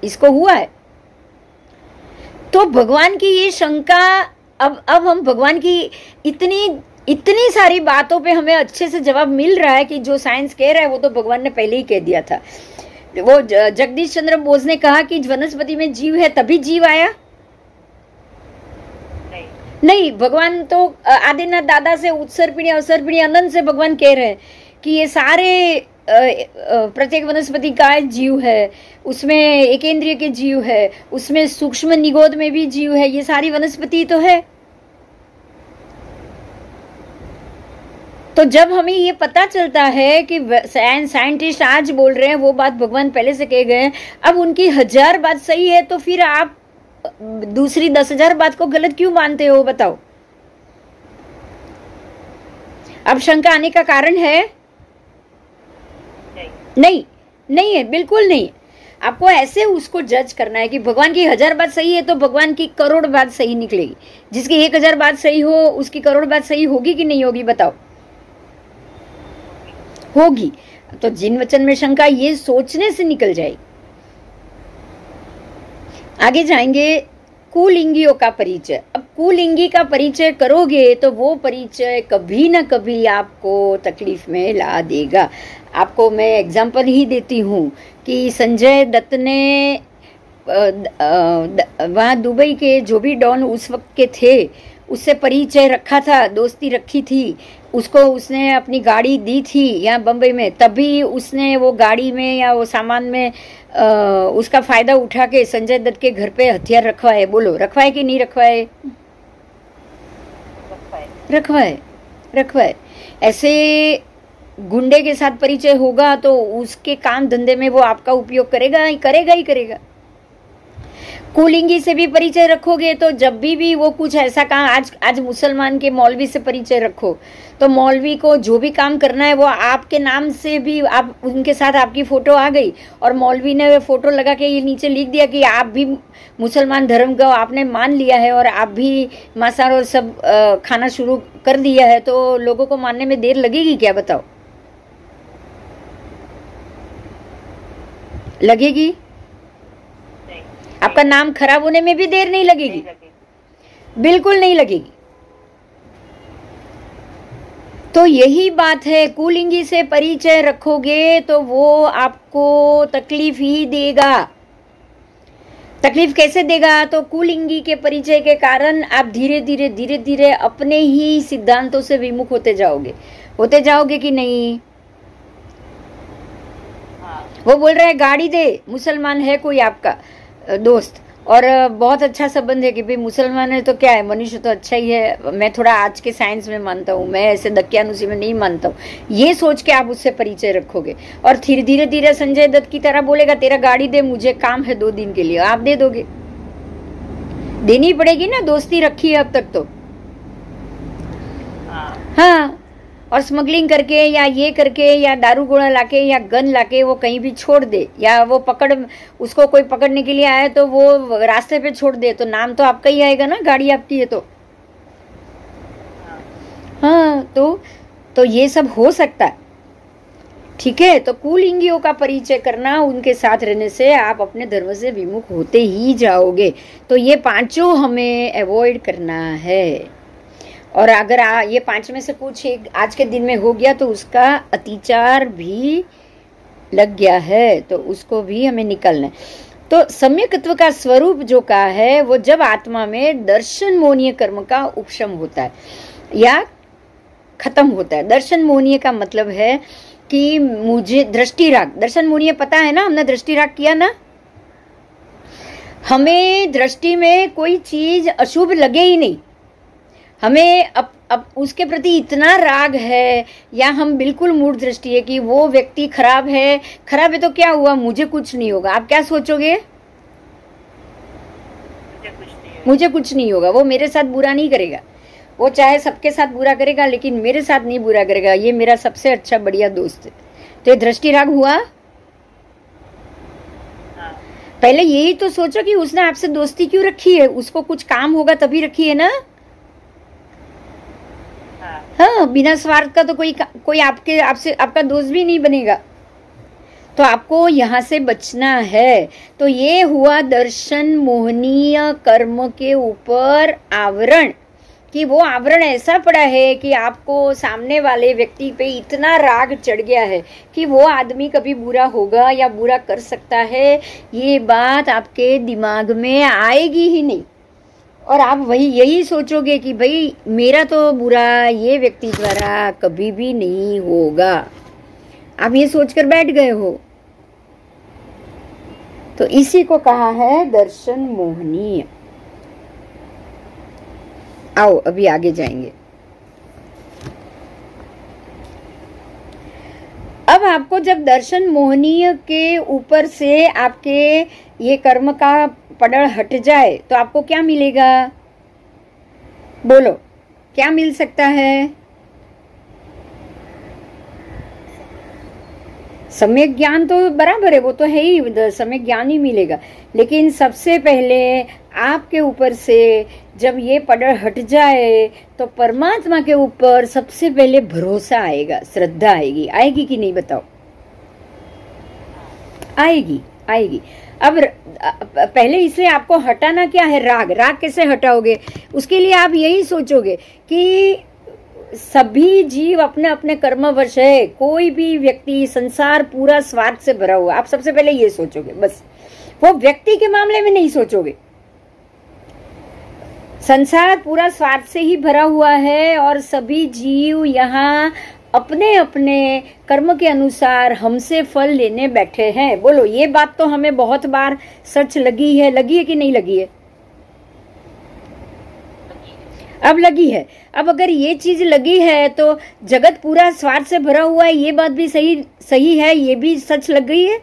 इसको हुआ है। तो भगवान की ये शंका, अब हम भगवान की इतनी सारी बातों पे हमें अच्छे से जवाब मिल रहा है कि जो साइंस कह रहा है वो तो भगवान ने पहले ही कह दिया था। वो जगदीश चंद्र बोस ने कहा कि वनस्पति में जीव है तभी जीव आया, नहीं। भगवान तो आदिनाथ दादा से उत्सर पीढ़ी अवसर पीढ़ी अनंत से भगवान कह रहे हैं कि ये सारे प्रत्येक वनस्पति का जीव है, उसमें एकेंद्रिय के जीव है, उसमें सूक्ष्म निगोद में भी जीव है, ये सारी वनस्पति तो है। तो जब हमें ये पता चलता है कि साइंटिस्ट आज बोल रहे हैं वो बात भगवान पहले से कह गए, अब उनकी 1000 बात सही है, तो फिर आप दूसरी 10,000 बात को गलत क्यों मानते हो, बताओ। अब शंका आने का कारण है? नहीं, नहीं है, बिल्कुल नहीं। आपको ऐसे उसको जज करना है कि भगवान की 1000 बात सही है तो भगवान की करोड़ बात सही निकलेगी। जिसकी 1000 बात सही हो उसकी करोड़ बात सही होगी कि नहीं होगी, बताओ। होगी। तो जिन वचन में शंका, ये सोचने से निकल जाएगी। आगे जाएंगे, कुलिंगियों का परिचय। अब कुलिंगी का परिचय करोगे तो वो परिचय कभी ना कभी आपको तकलीफ में ला देगा। आपको मैं एग्जांपल ही देती हूँ कि संजय दत्त ने वहाँ दुबई के जो भी डॉन उस वक्त के थे उससे परिचय रखा था, दोस्ती रखी थी। उसको उसने अपनी गाड़ी दी थी यहाँ बम्बई में, तभी उसने वो गाड़ी में या वो सामान में उसका फायदा उठा के संजय दत्त के घर पे हथियार रखवाए। बोलो, रखवाए कि नहीं रखवाए? रखवाए, रखवाए। ऐसे गुंडे के साथ परिचय होगा तो उसके काम धंधे में वो आपका उपयोग करेगा ही करेगा। कुलिंगी से भी परिचय रखोगे तो जब भी वो कुछ ऐसा काम, आज मुसलमान के मौलवी से परिचय रखो तो मौलवी को जो भी काम करना है वो आपके नाम से भी, आप उनके साथ आपकी फोटो आ गई और मौलवी ने फोटो लगा के ये नीचे लिख दिया कि आप भी मुसलमान धर्म का आपने मान लिया है और आप भी मांसाहार और सब खाना शुरू कर दिया है, तो लोगों को मानने में देर लगेगी क्या, बताओ? लगेगी? आपका नाम खराब होने में भी देर नहीं लगेगी, बिल्कुल नहीं लगेगी। तो यही बात है, कुलिंगी से परिचय रखोगे तो वो आपको तकलीफ ही देगा। तकलीफ कैसे देगा? तो कुलिंगी के परिचय के कारण आप धीरे धीरे अपने ही सिद्धांतों से विमुख होते जाओगे कि नहीं? वो बोल रहा है गाड़ी दे, मुसलमान है कोई आपका दोस्त और बहुत अच्छा संबंध है कि भाई मुसलमान है तो क्या है, मनुष्य तो अच्छा ही है। मैं थोड़ा आज के साइंस में मानता हूँ, मैं ऐसे दक्यानुसी में नहीं मानता हूँ। ये सोच के आप उससे परिचय रखोगे और धीरे धीरे संजय दत्त की तरह बोलेगा तेरा गाड़ी दे, मुझे काम है 2 दिन के लिए, आप दे दोगे। देनी पड़ेगी ना, दोस्ती रखी है अब तक तो। हाँ, और स्मगलिंग करके या ये करके या दारू गोला लाके या गन लाके वो कहीं भी छोड़ दे, या वो उसको कोई पकड़ने के लिए आए तो वो रास्ते पे छोड़ दे, तो नाम तो आपका ही आएगा ना, गाड़ी आपकी है तो। हाँ, तो ये सब हो सकता है, ठीक है। तो कुलिंगियों का परिचय करना, उनके साथ रहने से आप अपने धर्म से विमुख होते ही जाओगे। तो ये 5 हमें अवॉइड करना है। और अगर ये 5 में से कुछ एक आज के दिन में हो गया तो उसका अतिचार भी लग गया है, तो उसको भी हमें निकालना है। तो सम्यकत्व का स्वरूप जो का है वो जब आत्मा में दर्शन मोहनीय कर्म का उपशम होता है या खत्म होता है। दर्शन मोहनीय का मतलब है कि मुझे दृष्टि राग, दर्शन मोहनीय पता है ना, हमने दृष्टि राग किया ना। हमें दृष्टि में कोई चीज अशुभ लगे ही नहीं, हमें अब उसके प्रति इतना राग है या हम बिल्कुल मूढ़ दृष्टि है कि वो व्यक्ति खराब है तो क्या हुआ, मुझे कुछ नहीं होगा। आप क्या सोचोगे? मुझे कुछ नहीं होगा, वो मेरे साथ बुरा नहीं करेगा, वो चाहे सबके साथ बुरा करेगा लेकिन मेरे साथ नहीं बुरा करेगा, ये मेरा सबसे अच्छा बढ़िया दोस्त है। तो ये दृष्टि राग हुआ। पहले यही तो सोचो कि उसने आपसे दोस्ती क्यों रखी है, उसको कुछ काम होगा तभी रखी है ना। हाँ, बिना स्वार्थ का तो कोई आपका दोस्त भी नहीं बनेगा। तो आपको यहाँ से बचना है। तो ये हुआ दर्शन मोहनीय कर्म के ऊपर आवरण, कि वो आवरण ऐसा पड़ा है कि आपको सामने वाले व्यक्ति पे इतना राग चढ़ गया है कि वो आदमी कभी बुरा होगा या बुरा कर सकता है, ये बात आपके दिमाग में आएगी ही नहीं। और आप यही सोचोगे कि भाई मेरा तो बुरा ये व्यक्ति द्वारा कभी भी नहीं होगा। आप ये सोचकर बैठ गए हो। तो इसी को कहा है दर्शन मोहनीय। आओ अभी आगे जाएंगे। आपको जब दर्शन मोहनीय के ऊपर से आपके ये कर्म का पड़ल हट जाए तो आपको क्या मिलेगा? बोलो, क्या मिल सकता है? सम्यक ज्ञान तो बराबर है, वो तो है ही, सम्यक ज्ञान ही मिलेगा। लेकिन सबसे पहले आपके ऊपर से जब ये पड़ल हट जाए तो परमात्मा के ऊपर सबसे पहले भरोसा आएगा, श्रद्धा आएगी। आएगी कि नहीं बताओ? आएगी, आएगी। अब पहले इसलिए आपको हटाना क्या है? राग। राग कैसे हटाओगे? उसके लिए आप यही सोचोगे कि सभी जीव अपने अपने कर्मवश है, कोई भी व्यक्ति, संसार पूरा स्वार्थ से भरा हुआ। आप सबसे पहले ये सोचोगे, बस। वो व्यक्ति के मामले में नहीं सोचोगे। संसार पूरा स्वार्थ से ही भरा हुआ है और सभी जीव यहाँ अपने अपने कर्म के अनुसार हमसे फल लेने बैठे हैं। बोलो, ये बात तो हमें बहुत बार सच लगी है कि नहीं लगी है? अब लगी है। अब अगर ये चीज लगी है तो जगत पूरा स्वार्थ से भरा हुआ है, ये बात भी सही है, ये भी सच लग गई है।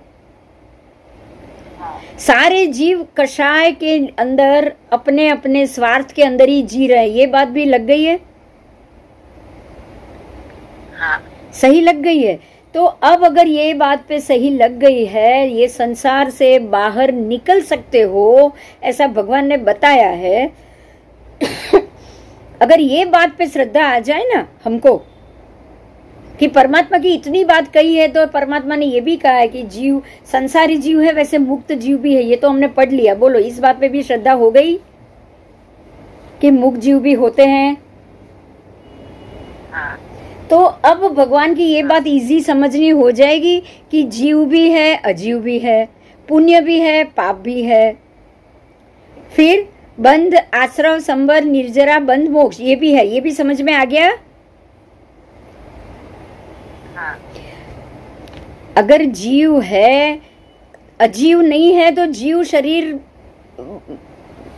सारे जीव कषाय के अंदर अपने अपने स्वार्थ के अंदर ही जी रहे हैं, ये बात भी लग गई है। हाँ। सही लग गई है। तो अब अगर ये बात पे सही लग गई है, ये संसार से बाहर निकल सकते हो, ऐसा भगवान ने बताया है। अगर ये बात पे श्रद्धा आ जाए ना हमको कि परमात्मा की इतनी बात कही है, तो परमात्मा ने ये भी कहा है कि जीव संसारी जीव है, वैसे मुक्त जीव भी है, ये तो हमने पढ़ लिया। बोलो, इस बात पे भी श्रद्धा हो गई कि मुक्त जीव भी होते हैं। तो अब भगवान की ये बात इजी समझनी हो जाएगी कि जीव भी है, अजीव भी है, पुण्य भी है, पाप भी है। फिर बंध, आश्रव, संवर, निर्जरा, बंध, मोक्ष, ये भी है। ये भी समझ में आ गया? हाँ। अगर जीव है, अजीव नहीं है, तो जीव शरीर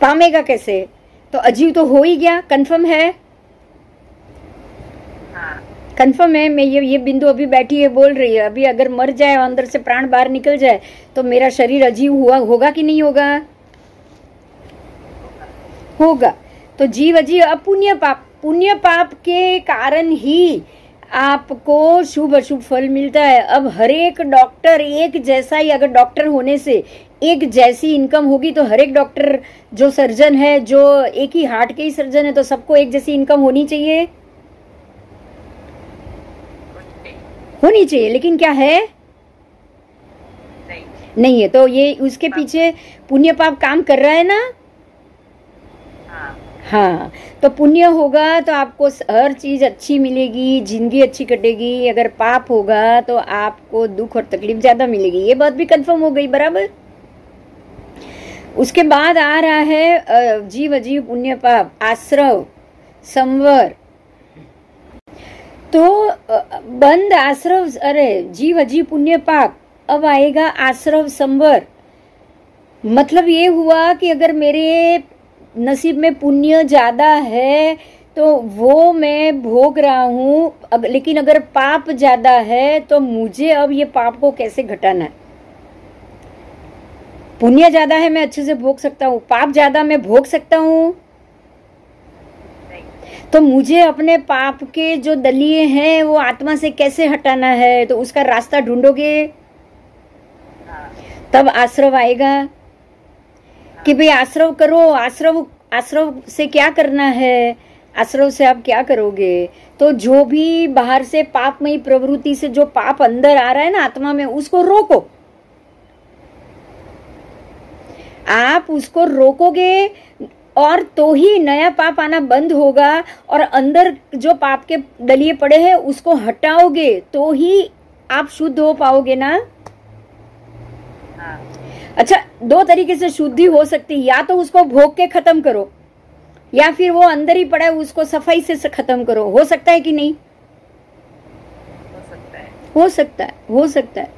पामेगा कैसे? तो अजीव तो हो ही गया। कंफर्म है? हाँ। कंफर्म है। मैं ये बिंदु अभी बैठी है, बोल रही है, अभी अगर मर जाए और अंदर से प्राण बाहर निकल जाए तो मेरा शरीर अजीव होगा कि नहीं होगा? होगा। तो जीव अजीव। अब पुण्य पाप के कारण ही आपको शुभ अशुभ फल मिलता है। अब हर एक डॉक्टर एक जैसा ही, अगर डॉक्टर होने से एक जैसी इनकम होगी तो हर एक डॉक्टर जो सर्जन है, जो एक ही हार्ट के ही सर्जन है, तो सबको एक जैसी इनकम होनी चाहिए? होनी चाहिए। लेकिन क्या है? नहीं है। तो ये उसके पीछे पुण्य पाप काम कर रहा है ना? हाँ। तो पुण्य होगा तो आपको हर चीज अच्छी मिलेगी, जिंदगी अच्छी कटेगी। अगर पाप होगा तो आपको दुख और तकलीफ ज्यादा मिलेगी। ये बात भी कंफर्म हो गई, बराबर? उसके बाद आ रहा है जीव अजीव, पुण्य पाप, आश्रव, संवर। तो बंध, आश्रव, अरे जीव अजीव, पुण्य पाप। अब आएगा आश्रव, संवर। मतलब ये हुआ कि अगर मेरे नसीब में पुण्य ज्यादा है तो वो मैं भोग रहा हूँ, लेकिन अगर पाप ज्यादा है तो मुझे अब ये पाप को कैसे घटाना है? पुण्य ज्यादा है, मैं अच्छे से भोग सकता हूँ, पाप ज्यादा मैं भोग सकता हूँ, तो मुझे अपने पाप के जो दलिये हैं वो आत्मा से कैसे हटाना है? तो उसका रास्ता ढूंढोगे, तब आश्रव आएगा कि भाई आश्रव करो। आश्रव से क्या करना है? आश्रव से आप क्या करोगे? तो जो भी बाहर से पापमयी प्रवृत्ति से जो पाप अंदर आ रहा है ना आत्मा में, उसको रोको। आप उसको रोकोगे और तो ही नया पाप आना बंद होगा, और अंदर जो पाप के दलिये पड़े हैं उसको हटाओगे तो ही आप शुद्ध हो पाओगे ना। अच्छा, दो तरीके से शुद्धि हो सकती है, या तो उसको भोग के खत्म करो, या फिर वो अंदर ही पड़ा है उसको सफाई से खत्म करो। हो सकता है कि नहीं? हो सकता है।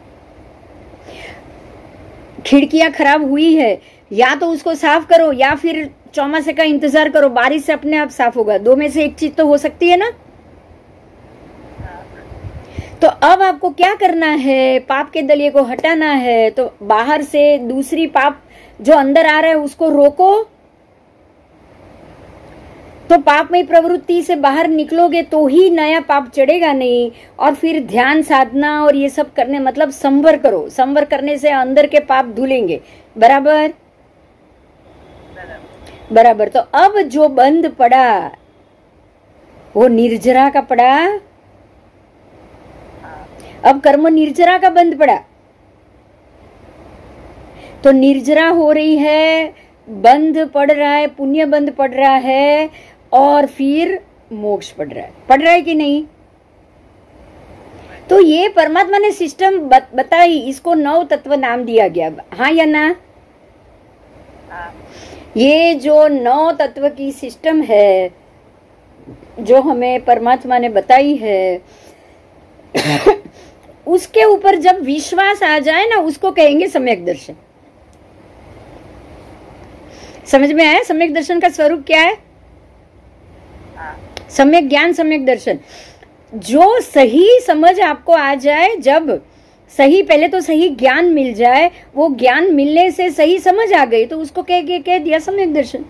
खिड़कियां खराब हुई है, या तो उसको साफ करो या फिर चौमासे का इंतजार करो, बारिश से अपने आप साफ होगा। दो में से एक चीज तो हो सकती है ना। तो अब आपको क्या करना है, पाप के दलिये को हटाना है। तो बाहर से दूसरी पाप जो अंदर आ रहा है उसको रोको, तो पापमय प्रवृत्ति से बाहर निकलोगे तो ही नया पाप चढ़ेगा नहीं। और फिर ध्यान साधना और ये सब करने मतलब संवर करो, संवर करने से अंदर के पाप धुलेंगे। बराबर बराबर। तो अब जो बंद पड़ा वो निर्जरा का पड़ा, अब कर्म निर्जरा का बंद पड़ा। तो निर्जरा हो रही है, बंद पड़ रहा है, पुण्य बंद पड़ रहा है, और फिर मोक्ष पड़ रहा है कि नहीं। तो ये परमात्मा ने सिस्टम बताई, इसको 9 तत्व नाम दिया गया। हाँ या ना? ये जो 9 तत्व की सिस्टम है जो हमें परमात्मा ने बताई है उसके ऊपर जब विश्वास आ जाए ना, उसको कहेंगे सम्यक दर्शन। समझ में आया सम्यक दर्शन का स्वरूप क्या है? सम्यक ज्ञान, सम्यक दर्शन। जो सही समझ आपको आ जाए, जब सही, पहले तो सही ज्ञान मिल जाए, वो ज्ञान मिलने से सही समझ आ गई तो उसको कह दिया सम्यक दर्शन।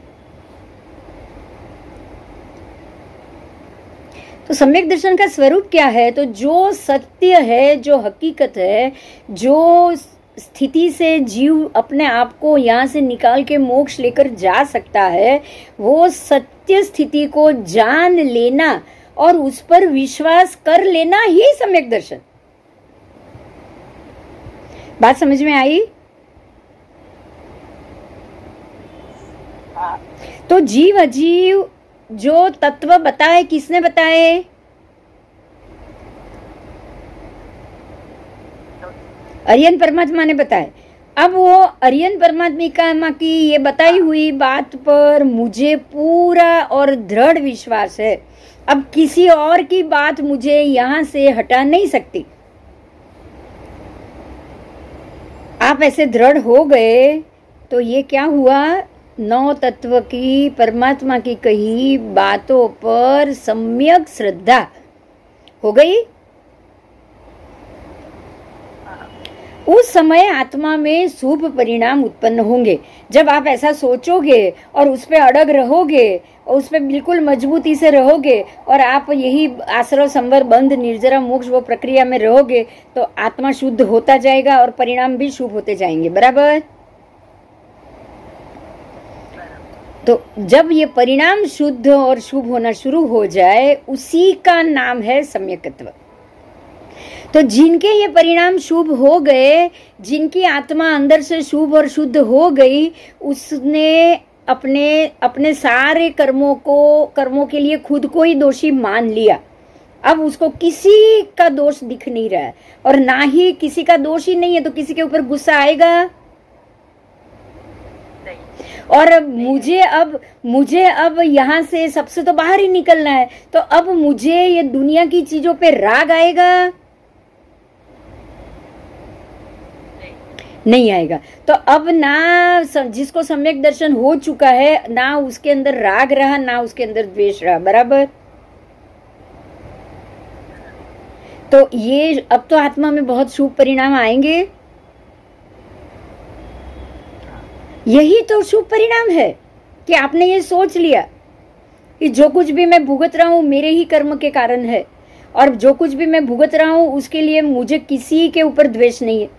तो सम्यक दर्शन का स्वरूप क्या है? तो जो सत्य है, जो हकीकत है, जो स्थिति से जीव अपने आप को यहाँ से निकाल के मोक्ष लेकर जा सकता है, वो सत्य स्थिति को जान लेना और उस पर विश्वास कर लेना ही सम्यक दर्शन। बात समझ में आई? तो जीव अजीव जो तत्व बताए, किसने बताए? अरियन परमात्मा ने बताए। अब वो अरियन परमात्मा की ये बताई हुई बात पर मुझे पूरा और दृढ़ विश्वास है। अब किसी और की बात मुझे यहां से हटा नहीं सकती। आप ऐसे दृढ़ हो गए तो ये क्या हुआ? 9 तत्व की परमात्मा की कही बातों पर सम्यक श्रद्धा हो गई। उस समय आत्मा में शुभ परिणाम उत्पन्न होंगे। जब आप ऐसा सोचोगे और उस पर अड़ग रहोगे और उस पर बिल्कुल मजबूती से रहोगे और आप यही आश्रव, संवर, बंध, निर्जरा, मोक्ष वो प्रक्रिया में रहोगे तो आत्मा शुद्ध होता जाएगा और परिणाम भी शुभ होते जाएंगे। बराबर। तो जब ये परिणाम शुद्ध और शुभ होना शुरू हो जाए, उसी का नाम है सम्यकत्व। तो जिनके ये परिणाम शुभ हो गए, जिनकी आत्मा अंदर से शुभ और शुद्ध हो गई, उसने अपने सारे कर्मों के लिए खुद को ही दोषी मान लिया। अब उसको किसी का दोष दिख नहीं रहा है, और ना ही किसी का दोष ही नहीं है तो किसी के ऊपर गुस्सा आएगा? और मुझे अब यहाँ से सबसे तो बाहर ही निकलना है, तो अब मुझे ये दुनिया की चीजों पे राग आएगा? नहीं आएगा। तो अब ना जिसको सम्यक दर्शन हो चुका है, ना उसके अंदर राग रहा, ना उसके अंदर द्वेष रहा। बराबर। तो ये अब तो आत्मा में बहुत शुभ परिणाम आएंगे। यही तो शुभ परिणाम है कि आपने ये सोच लिया कि जो कुछ भी मैं भुगत रहा हूं मेरे ही कर्म के कारण है, और जो कुछ भी मैं भुगत रहा हूं उसके लिए मुझे किसी के ऊपर द्वेष नहीं है।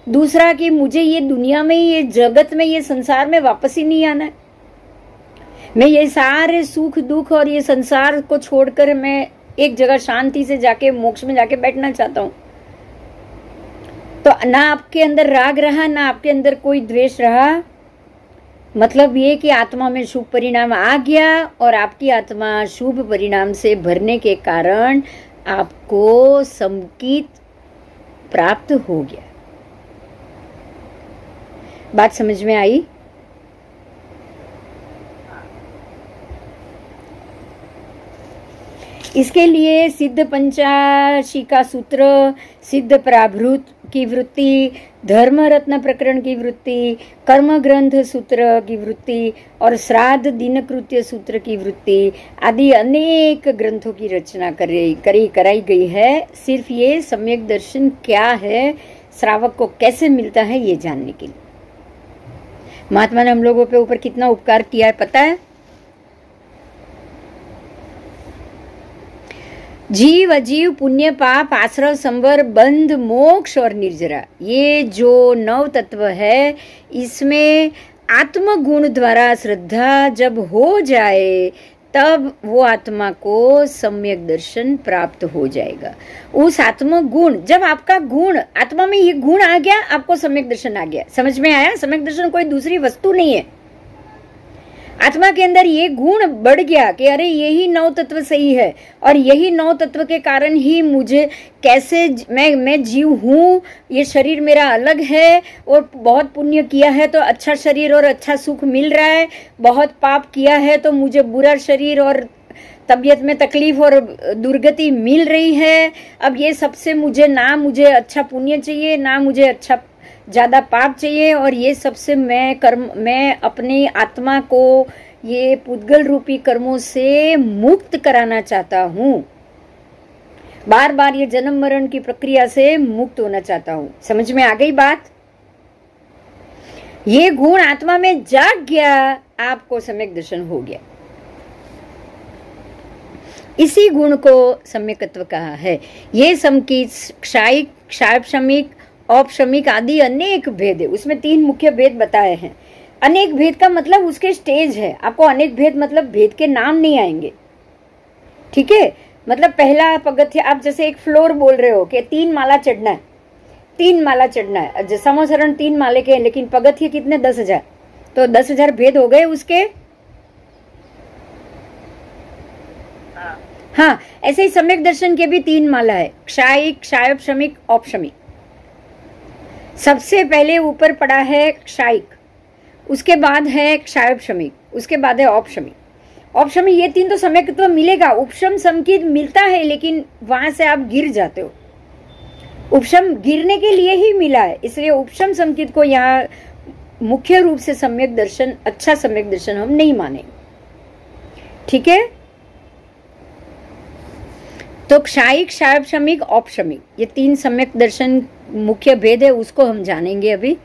दूसरा कि मुझे ये दुनिया में, ये जगत में, ये संसार में वापस ही नहीं आना है। मैं ये सारे सुख दुख और ये संसार को छोड़कर मैं एक जगह शांति से जाके मोक्ष में जाके बैठना चाहता हूँ। तो ना आपके अंदर राग रहा, ना आपके अंदर कोई द्वेष रहा। मतलब ये कि आत्मा में शुभ परिणाम आ गया, और आपकी आत्मा शुभ परिणाम से भरने के कारण आपको समकित प्राप्त हो गया। बात समझ में आई? इसके लिए सिद्ध पंचाशी का सूत्र, सिद्ध की वृत्ति, धर्म रत्न प्रकरण की वृत्ति, कर्म ग्रंथ सूत्र की वृत्ति और श्राद्ध दिन कृत्य सूत्र की वृत्ति आदि अनेक ग्रंथों की रचना कराई गई है। सिर्फ ये सम्यक दर्शन क्या है, श्रावक को कैसे मिलता है, ये जानने के लिए। महात्मा ने हम लोगों पे ऊपर कितना उपकार किया है पता है? जीव अजीव पुण्य पाप आश्रय संवर बंध मोक्ष और निर्जरा, ये जो 9 तत्व है इसमें आत्मगुण द्वारा श्रद्धा जब हो जाए तब वो आत्मा को सम्यक दर्शन प्राप्त हो जाएगा। उस आत्मगुण, जब आपका गुण आत्मा में ये गुण आ गया, आपको सम्यक दर्शन आ गया। समझ में आया? सम्यक दर्शन कोई दूसरी वस्तु नहीं है। आत्मा के अंदर ये गुण बढ़ गया कि अरे यही 9 तत्व सही है और यही 9 तत्व के कारण ही मुझे कैसे मैं जीव हूँ, ये शरीर मेरा अलग है और बहुत पुण्य किया है तो अच्छा शरीर और अच्छा सुख मिल रहा है, बहुत पाप किया है तो मुझे बुरा शरीर और तबीयत में तकलीफ और दुर्गति मिल रही है। अब ये सबसे मुझे अच्छा पुण्य चाहिए, ना मुझे अच्छा ज्यादा पाप चाहिए, और ये सबसे मैं अपनी आत्मा को ये पुद्गल रूपी कर्मों से मुक्त कराना चाहता हूँ। बार बार ये जन्म मरण की प्रक्रिया से मुक्त होना चाहता हूँ। समझ में आ गई बात? ये गुण आत्मा में जाग गया, आपको सम्यक दर्शन हो गया। इसी गुण को सम्यकत्व कहा है। ये समकीत, क्षायिक, क्षायपशमिक, औपशमिक आदि अनेक भेद है। उसमें 3 मुख्य भेद बताए हैं। अनेक भेद का मतलब उसके स्टेज है। आपको अनेक भेद मतलब भेद के नाम नहीं आएंगे, ठीक है? मतलब पहला पगथ्य, आप जैसे एक फ्लोर बोल रहे हो कि 3 माला चढ़ना है, 3 माला चढ़ना है, समोसरण 3 माले के हैं, लेकिन पगथ्य कितने? 10,000, तो 10,000 भेद हो गए उसके। हाँ, ऐसे ही सम्यक दर्शन के भी 3 माला है, क्षायिक, क्षायपशमिक, औपशमिक। सबसे पहले ऊपर पड़ा है क्षायिक, उसके बाद है क्षायपशमिक, उसके बाद है औपशमिक। औपशमिक ये 3 तो सम्यकत्व मिलेगा। उपशम समकीत मिलता है, लेकिन वहां से आप गिर जाते हो। उपशम गिरने के लिए ही मिला है, इसलिए उपशम समकीत को यहाँ मुख्य रूप से सम्यक दर्शन, अच्छा सम्यक दर्शन हम नहीं मानेंगे, ठीक है? तो क्षायिक, क्षायपशमिक, औपशमिक, ये 3 सम्यक दर्शन मुख्य भेद है, उसको हम जानेंगे अभी।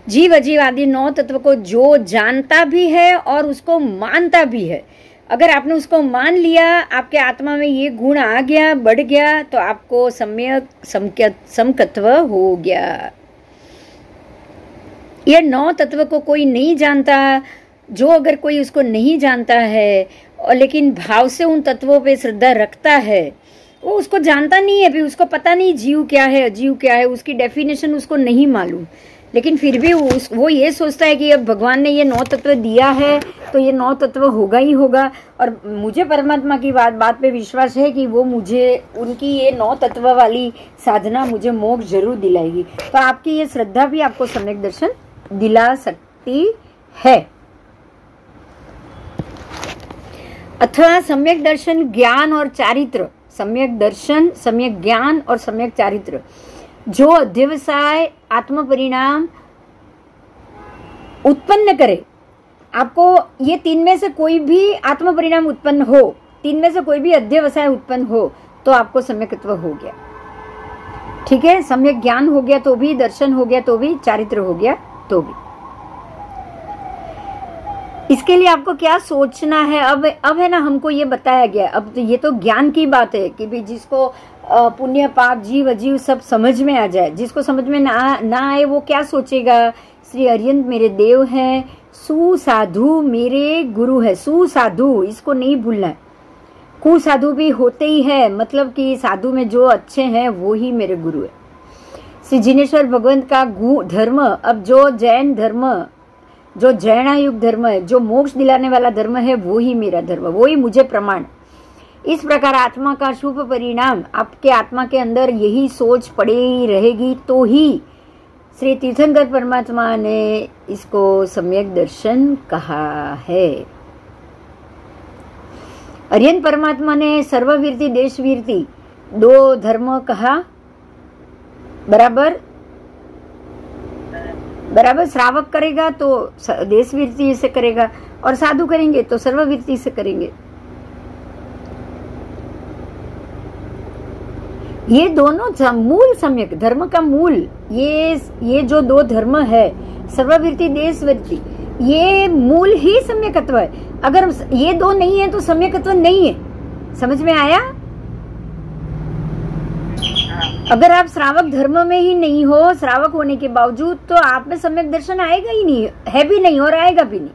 जीव अजीव आदि 9 तत्व को जो जानता भी है और उसको मानता भी है, अगर आपने उसको मान लिया, आपके आत्मा में ये गुण आ गया, बढ़ गया, तो आपको सम्यक समकत्व हो गया। ये 9 तत्व को कोई नहीं जानता। जो अगर कोई उसको नहीं जानता है और लेकिन भाव से उन तत्वों पे श्रद्धा रखता है, वो उसको जानता नहीं है, भी उसको पता नहीं जीव क्या है, अजीव क्या है, उसकी डेफिनेशन उसको नहीं मालूम, लेकिन फिर भी वो ये सोचता है कि अब भगवान ने ये 9 तत्व दिया है तो ये 9 तत्व होगा ही होगा, और मुझे परमात्मा की बात पे विश्वास है कि वो मुझे उनकी ये 9 तत्व वाली साधना मुझे मोक्ष जरूर दिलाएगी। तो आपकी ये श्रद्धा भी आपको सम्यक दर्शन दिला सकती है। अथवा सम्यक दर्शन ज्ञान और चारित्र, सम्यक दर्शन, सम्यक ज्ञान और सम्यक चारित्र, जो अध्यवसाय आत्म परिणाम उत्पन्न करे। आपको ये 3 में से कोई भी आत्म परिणाम उत्पन्न हो, 3 में से कोई भी अध्यवसाय उत्पन्न हो, तो आपको सम्यकत्व हो गया, ठीक है? सम्यक ज्ञान हो गया तो भी, दर्शन हो गया तो भी, चारित्र हो गया तो भी। इसके लिए आपको क्या सोचना है? अब है ना, हमको ये बताया गया। अब तो ये तो ज्ञान की बात है कि भी जिसको पुण्य पाप जीव अजीव सब समझ में आ जाए, जिसको समझ में ना आए वो क्या सोचेगा? श्री अरिहंत मेरे देव हैं, सुसाधु मेरे गुरु है। सुसाधु, इसको नहीं भूलना है। कुसाधु भी होते ही है, मतलब कि साधु में जो अच्छे हैं वो ही मेरे गुरु है। श्री जिनेश्वर भगवंत का धर्म, अब जो जैन धर्म, जो जैनायुग धर्म है, जो मोक्ष दिलाने वाला धर्म है, वो ही मेरा धर्म, वो ही मुझे प्रमाण। इस प्रकार आत्मा का शुभ परिणाम, आपके आत्मा के अंदर यही सोच पड़ी ही रहेगी तो ही श्री तीर्थंकर परमात्मा ने इसको सम्यक दर्शन कहा है। अरिहंत परमात्मा ने सर्ववीरति देशवीरति 2 धर्म कहा, बराबर बराबर। श्रावक करेगा तो देशवृत्ति से करेगा, और साधु करेंगे तो सर्ववृत्ति से करेंगे। ये दोनों मूल सम्यक धर्म का मूल, ये जो दो धर्म है, सर्ववृत्ति देशवृत्ति, ये मूल ही सम्यकत्व है। अगर ये दो नहीं है तो सम्यकत्व नहीं है। समझ में आया? अगर आप श्रावक धर्म में ही नहीं हो, श्रावक होने के बावजूद, तो आप में सम्यक दर्शन आएगा ही नहीं, है भी नहीं और आएगा भी नहीं।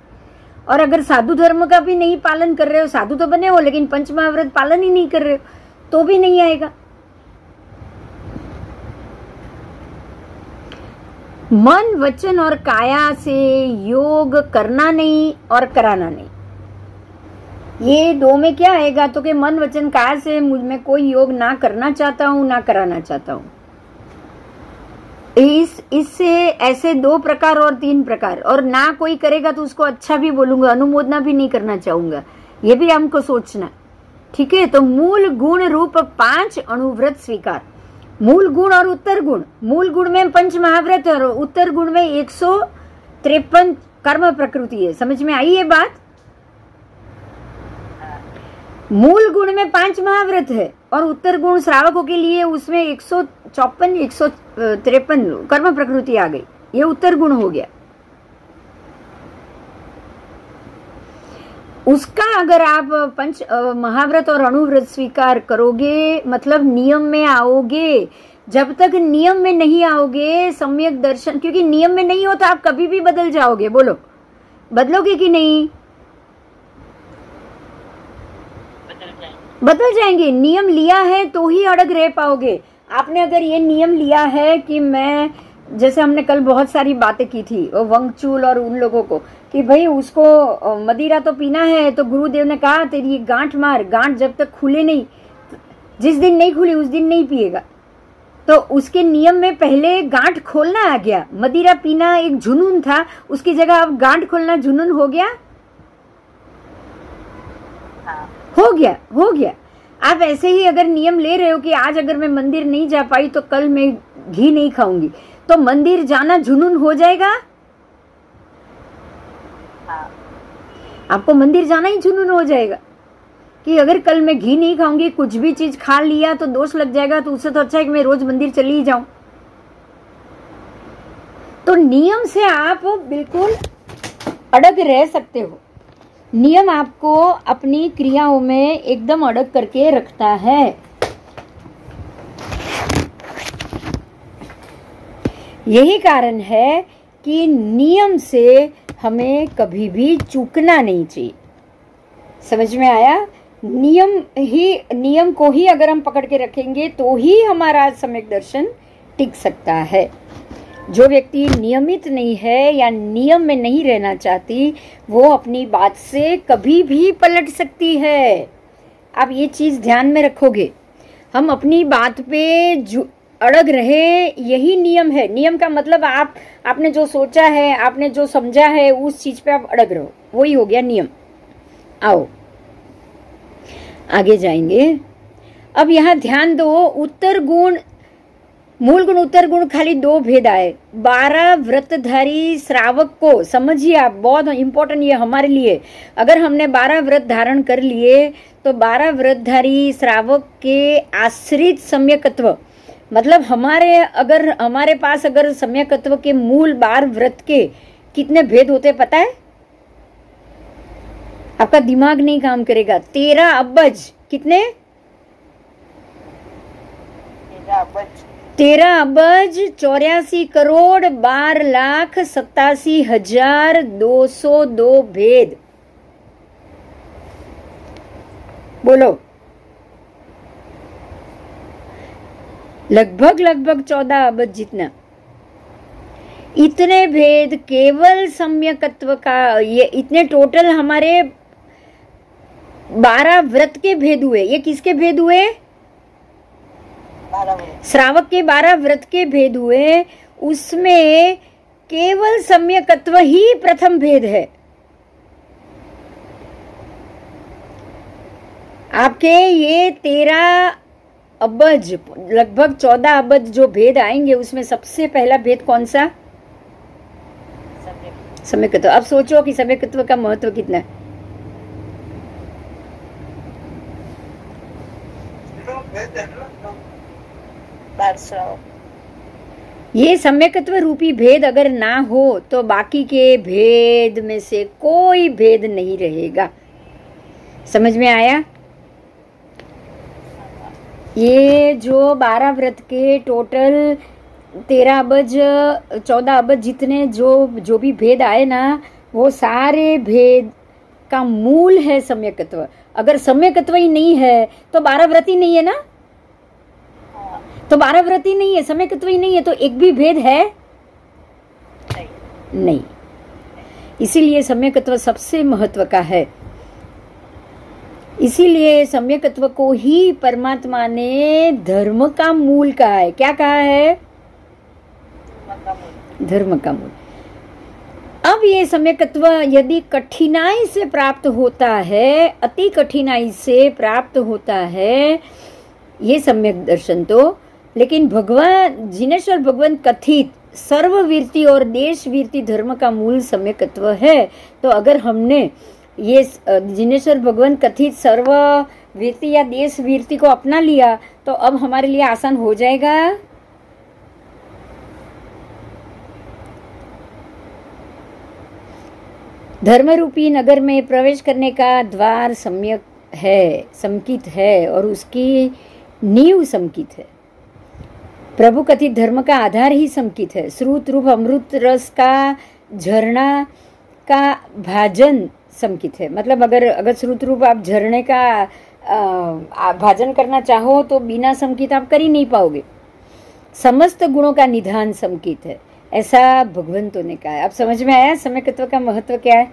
और अगर साधु धर्म का भी नहीं पालन कर रहे हो, साधु तो बने हो लेकिन पंच महाव्रत पालन ही नहीं कर रहे हो, तो भी नहीं आएगा। मन, वचन और काया से योग करना नहीं और कराना नहीं। ये दो में क्या आएगा? तो कि मन, वचन, काया से मुझ में कोई योग ना करना चाहता हूं ना कराना चाहता हूं। इससे ऐसे दो प्रकार और तीन प्रकार, और ना कोई करेगा तो उसको अच्छा भी बोलूंगा, अनुमोदना भी नहीं करना चाहूंगा। ये भी हमको सोचना, ठीक है? तो मूल गुण रूप 5 अणुव्रत स्वीकार। मूल गुण और उत्तर गुण, मूल गुण में पंच महाव्रत और उत्तर गुण में 153 कर्म प्रकृति है। समझ में आई ये बात? मूल गुण में 5 महाव्रत है और उत्तर गुण श्रावकों के लिए उसमें 154 153 कर्म प्रकृति आ गई। ये उत्तर गुण हो गया। उसका अगर आप पंच महाव्रत और अणुव्रत स्वीकार करोगे, मतलब नियम में आओगे। जब तक नियम में नहीं आओगे सम्यक दर्शन, क्योंकि नियम में नहीं हो तो आप कभी भी बदल जाओगे। बोलो, बदलोगे कि नहीं? बदल जाएंगे। नियम लिया है तो ही अड़ग रह पाओगे। आपने अगर ये नियम लिया है कि मैं, जैसे हमने कल बहुत सारी बातें की थी वो वंगचूल और उन लोगों को, कि भाई उसको मदिरा तो पीना है, तो गुरुदेव ने कहा तेरी गांठ मार, गांठ जब तक खुले नहीं, जिस दिन नहीं खुली उस दिन नहीं पिएगा। तो उसके नियम में पहले गांठ खोलना आ गया। मदिरा पीना एक जुनून था, उसकी जगह अब गांठ खोलना जुनून हो गया। हो गया। आप ऐसे ही अगर नियम ले रहे हो कि आज अगर मैं मंदिर नहीं जा पाई तो कल मैं घी नहीं खाऊंगी, तो मंदिर जाना जुनून हो जाएगा। आपको मंदिर जाना ही जुनून हो जाएगा कि अगर कल मैं घी नहीं खाऊंगी, कुछ भी चीज खा लिया तो दोष लग जाएगा, तो उससे तो अच्छा है कि मैं रोज मंदिर चली ही जाऊं। तो नियम से आप बिल्कुल अड़ग रह सकते हो। नियम आपको अपनी क्रियाओं में एकदम अड़ग करके रखता है। यही कारण है कि नियम से हमें कभी भी चूकना नहीं चाहिए। समझ में आया? नियम को ही अगर हम पकड़ के रखेंगे तो ही हमारा सम्यक दर्शन टिक सकता है। जो व्यक्ति नियमित नहीं है या नियम में नहीं रहना चाहती, वो अपनी बात से कभी भी पलट सकती है। आप ये चीज ध्यान में रखोगे। हम अपनी बात पे अड़ग रहे, यही नियम है। नियम का मतलब आपने जो सोचा है, आपने जो समझा है, उस चीज पे आप अड़ग रहो, वही हो गया नियम। आओ आगे जाएंगे। अब यहाँ ध्यान दो, उत्तर गुण, मूल गुण उत्तर गुण, खाली 2 भेद आए। 12 व्रतधारी श्रावक को समझिए आप, बहुत इंपॉर्टेंट ये हमारे लिए। अगर हमने 12 व्रत धारण कर लिए तो 12 व्रतधारी श्रावक के आश्रित सम्यकत्व, मतलब हमारे पास अगर सम्यकत्व के मूल 12 व्रत के कितने भेद होते पता है? आपका दिमाग नहीं काम करेगा। 13 अब्ज, कितने? 13 अब्ज 84 करोड़ 12,87,202 भेद। बोलो, लगभग 14 अब्ज जितना। इतने भेद केवल सम्यकत्व का, ये इतने टोटल हमारे 12 व्रत के भेद हुए। ये किसके भेद हुए? श्रावक के 12 व्रत के भेद हुए। उसमें केवल सम्यकत्व ही प्रथम भेद है। आपके ये 13 अब्ज, लगभग 14 अब्ज जो भेद आएंगे, उसमें सबसे पहला भेद कौन सा? सम्यकत्व। अब सोचो कि सम्यकत्व का महत्व कितना है। ये सम्यकत्व रूपी भेद अगर ना हो तो बाकी के भेद में से कोई भेद नहीं रहेगा। समझ में आया? ये जो 12 व्रत के टोटल 13 अबज 14 अबज जितने जो भी भेद आए ना, वो सारे भेद का मूल है सम्यकत्व। अगर सम्यकत्व ही नहीं है तो 12 व्रत ही नहीं है ना, तो 12 व्रत ही नहीं है, सम्यकत्व ही नहीं है, तो एक भी भेद है नहीं। इसीलिए सम्यकत्व सबसे महत्व का है। इसीलिए सम्यकत्व को ही परमात्मा ने धर्म का मूल कहा है। क्या कहा है? धर्म का मूल। अब ये सम्यकत्व यदि कठिनाई से प्राप्त होता है, अति कठिनाई से प्राप्त होता है ये सम्यक दर्शन, तो लेकिन भगवान जिनेश्वर भगवान कथित सर्ववीरति और देशवीरति धर्म का मूल सम्यकत्व है। तो अगर हमने ये जिनेश्वर भगवान कथित सर्ववीरति या देशवीरति को अपना लिया तो अब हमारे लिए आसान हो जाएगा। धर्मरूपी नगर में प्रवेश करने का द्वार सम्यक है, समकित है, और उसकी नींव समकित है। प्रभु कथित धर्म का आधार ही समकित है। श्रुत रूप अमृत रस का झरना का भाजन समकित है। मतलब अगर श्रुत रूप आप झरने का भाजन करना चाहो तो बिना समकित आप कर ही नहीं पाओगे। समस्त गुणों का निधान समकित है, ऐसा भगवंतों ने कहा है। अब समझ में आया सम्यकत्व का महत्व क्या है?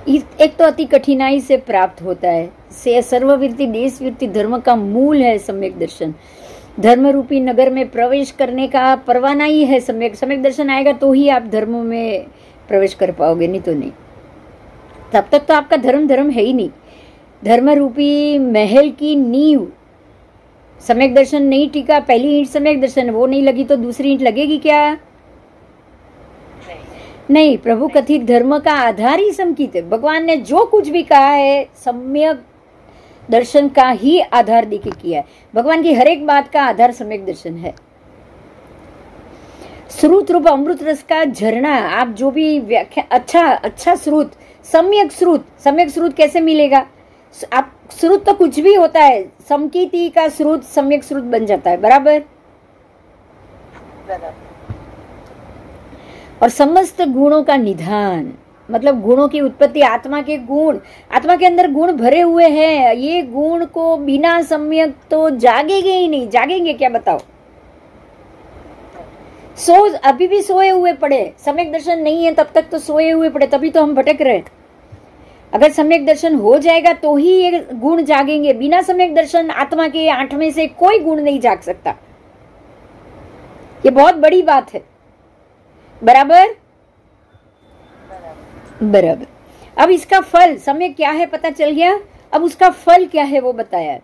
एक तो अति कठिनाई से प्राप्त होता है, से सर्ववीरति देशवीरति धर्म का मूल है सम्यक दर्शन। धर्म रूपी नगर में प्रवेश करने का परवाना ही है सम्यक दर्शन। आएगा तो ही आप धर्म में प्रवेश कर पाओगे, नहीं तो नहीं। तब तक तो आपका धर्म है ही नहीं। धर्म रूपी महल की नींव सम्यक दर्शन नहीं टिका, पहली ईंट सम्यक दर्शन, वो नहीं लगी तो दूसरी ईंट लगेगी क्या? नहीं। प्रभु कथित धर्म का आधार ही समकित है। भगवान ने जो कुछ भी कहा है सम्यक दर्शन का ही आधार देके किया है। भगवान की हर एक बात का आधार सम्यक दर्शन है। श्रुत रूप अमृत रस का झरना, आप जो भी व्याख्या, अच्छा श्रुत, सम्यक श्रुत कैसे मिलेगा? आप श्रुत तो कुछ भी होता है, समकीति का श्रुत सम्यक श्रुत बन जाता है, बराबर। और समस्त गुणों का निधान, मतलब गुणों की उत्पत्ति, आत्मा के गुण, आत्मा के अंदर गुण भरे हुए हैं। ये गुण को बिना सम्यक तो जागेंगे ही नहीं। जागेंगे क्या बताओ? अभी भी सोए हुए पड़े, सम्यक दर्शन नहीं है तब तक तो सोए हुए पड़े, तभी तो हम भटक रहे। अगर सम्यक दर्शन हो जाएगा तो ही ये गुण जागेंगे। बिना सम्यक दर्शन आत्मा के 8 में से कोई गुण नहीं जाग सकता। ये बहुत बड़ी बात है, बराबर। अब इसका फल सम्यक क्या है पता चल गया। अब उसका फल क्या है वो बताया।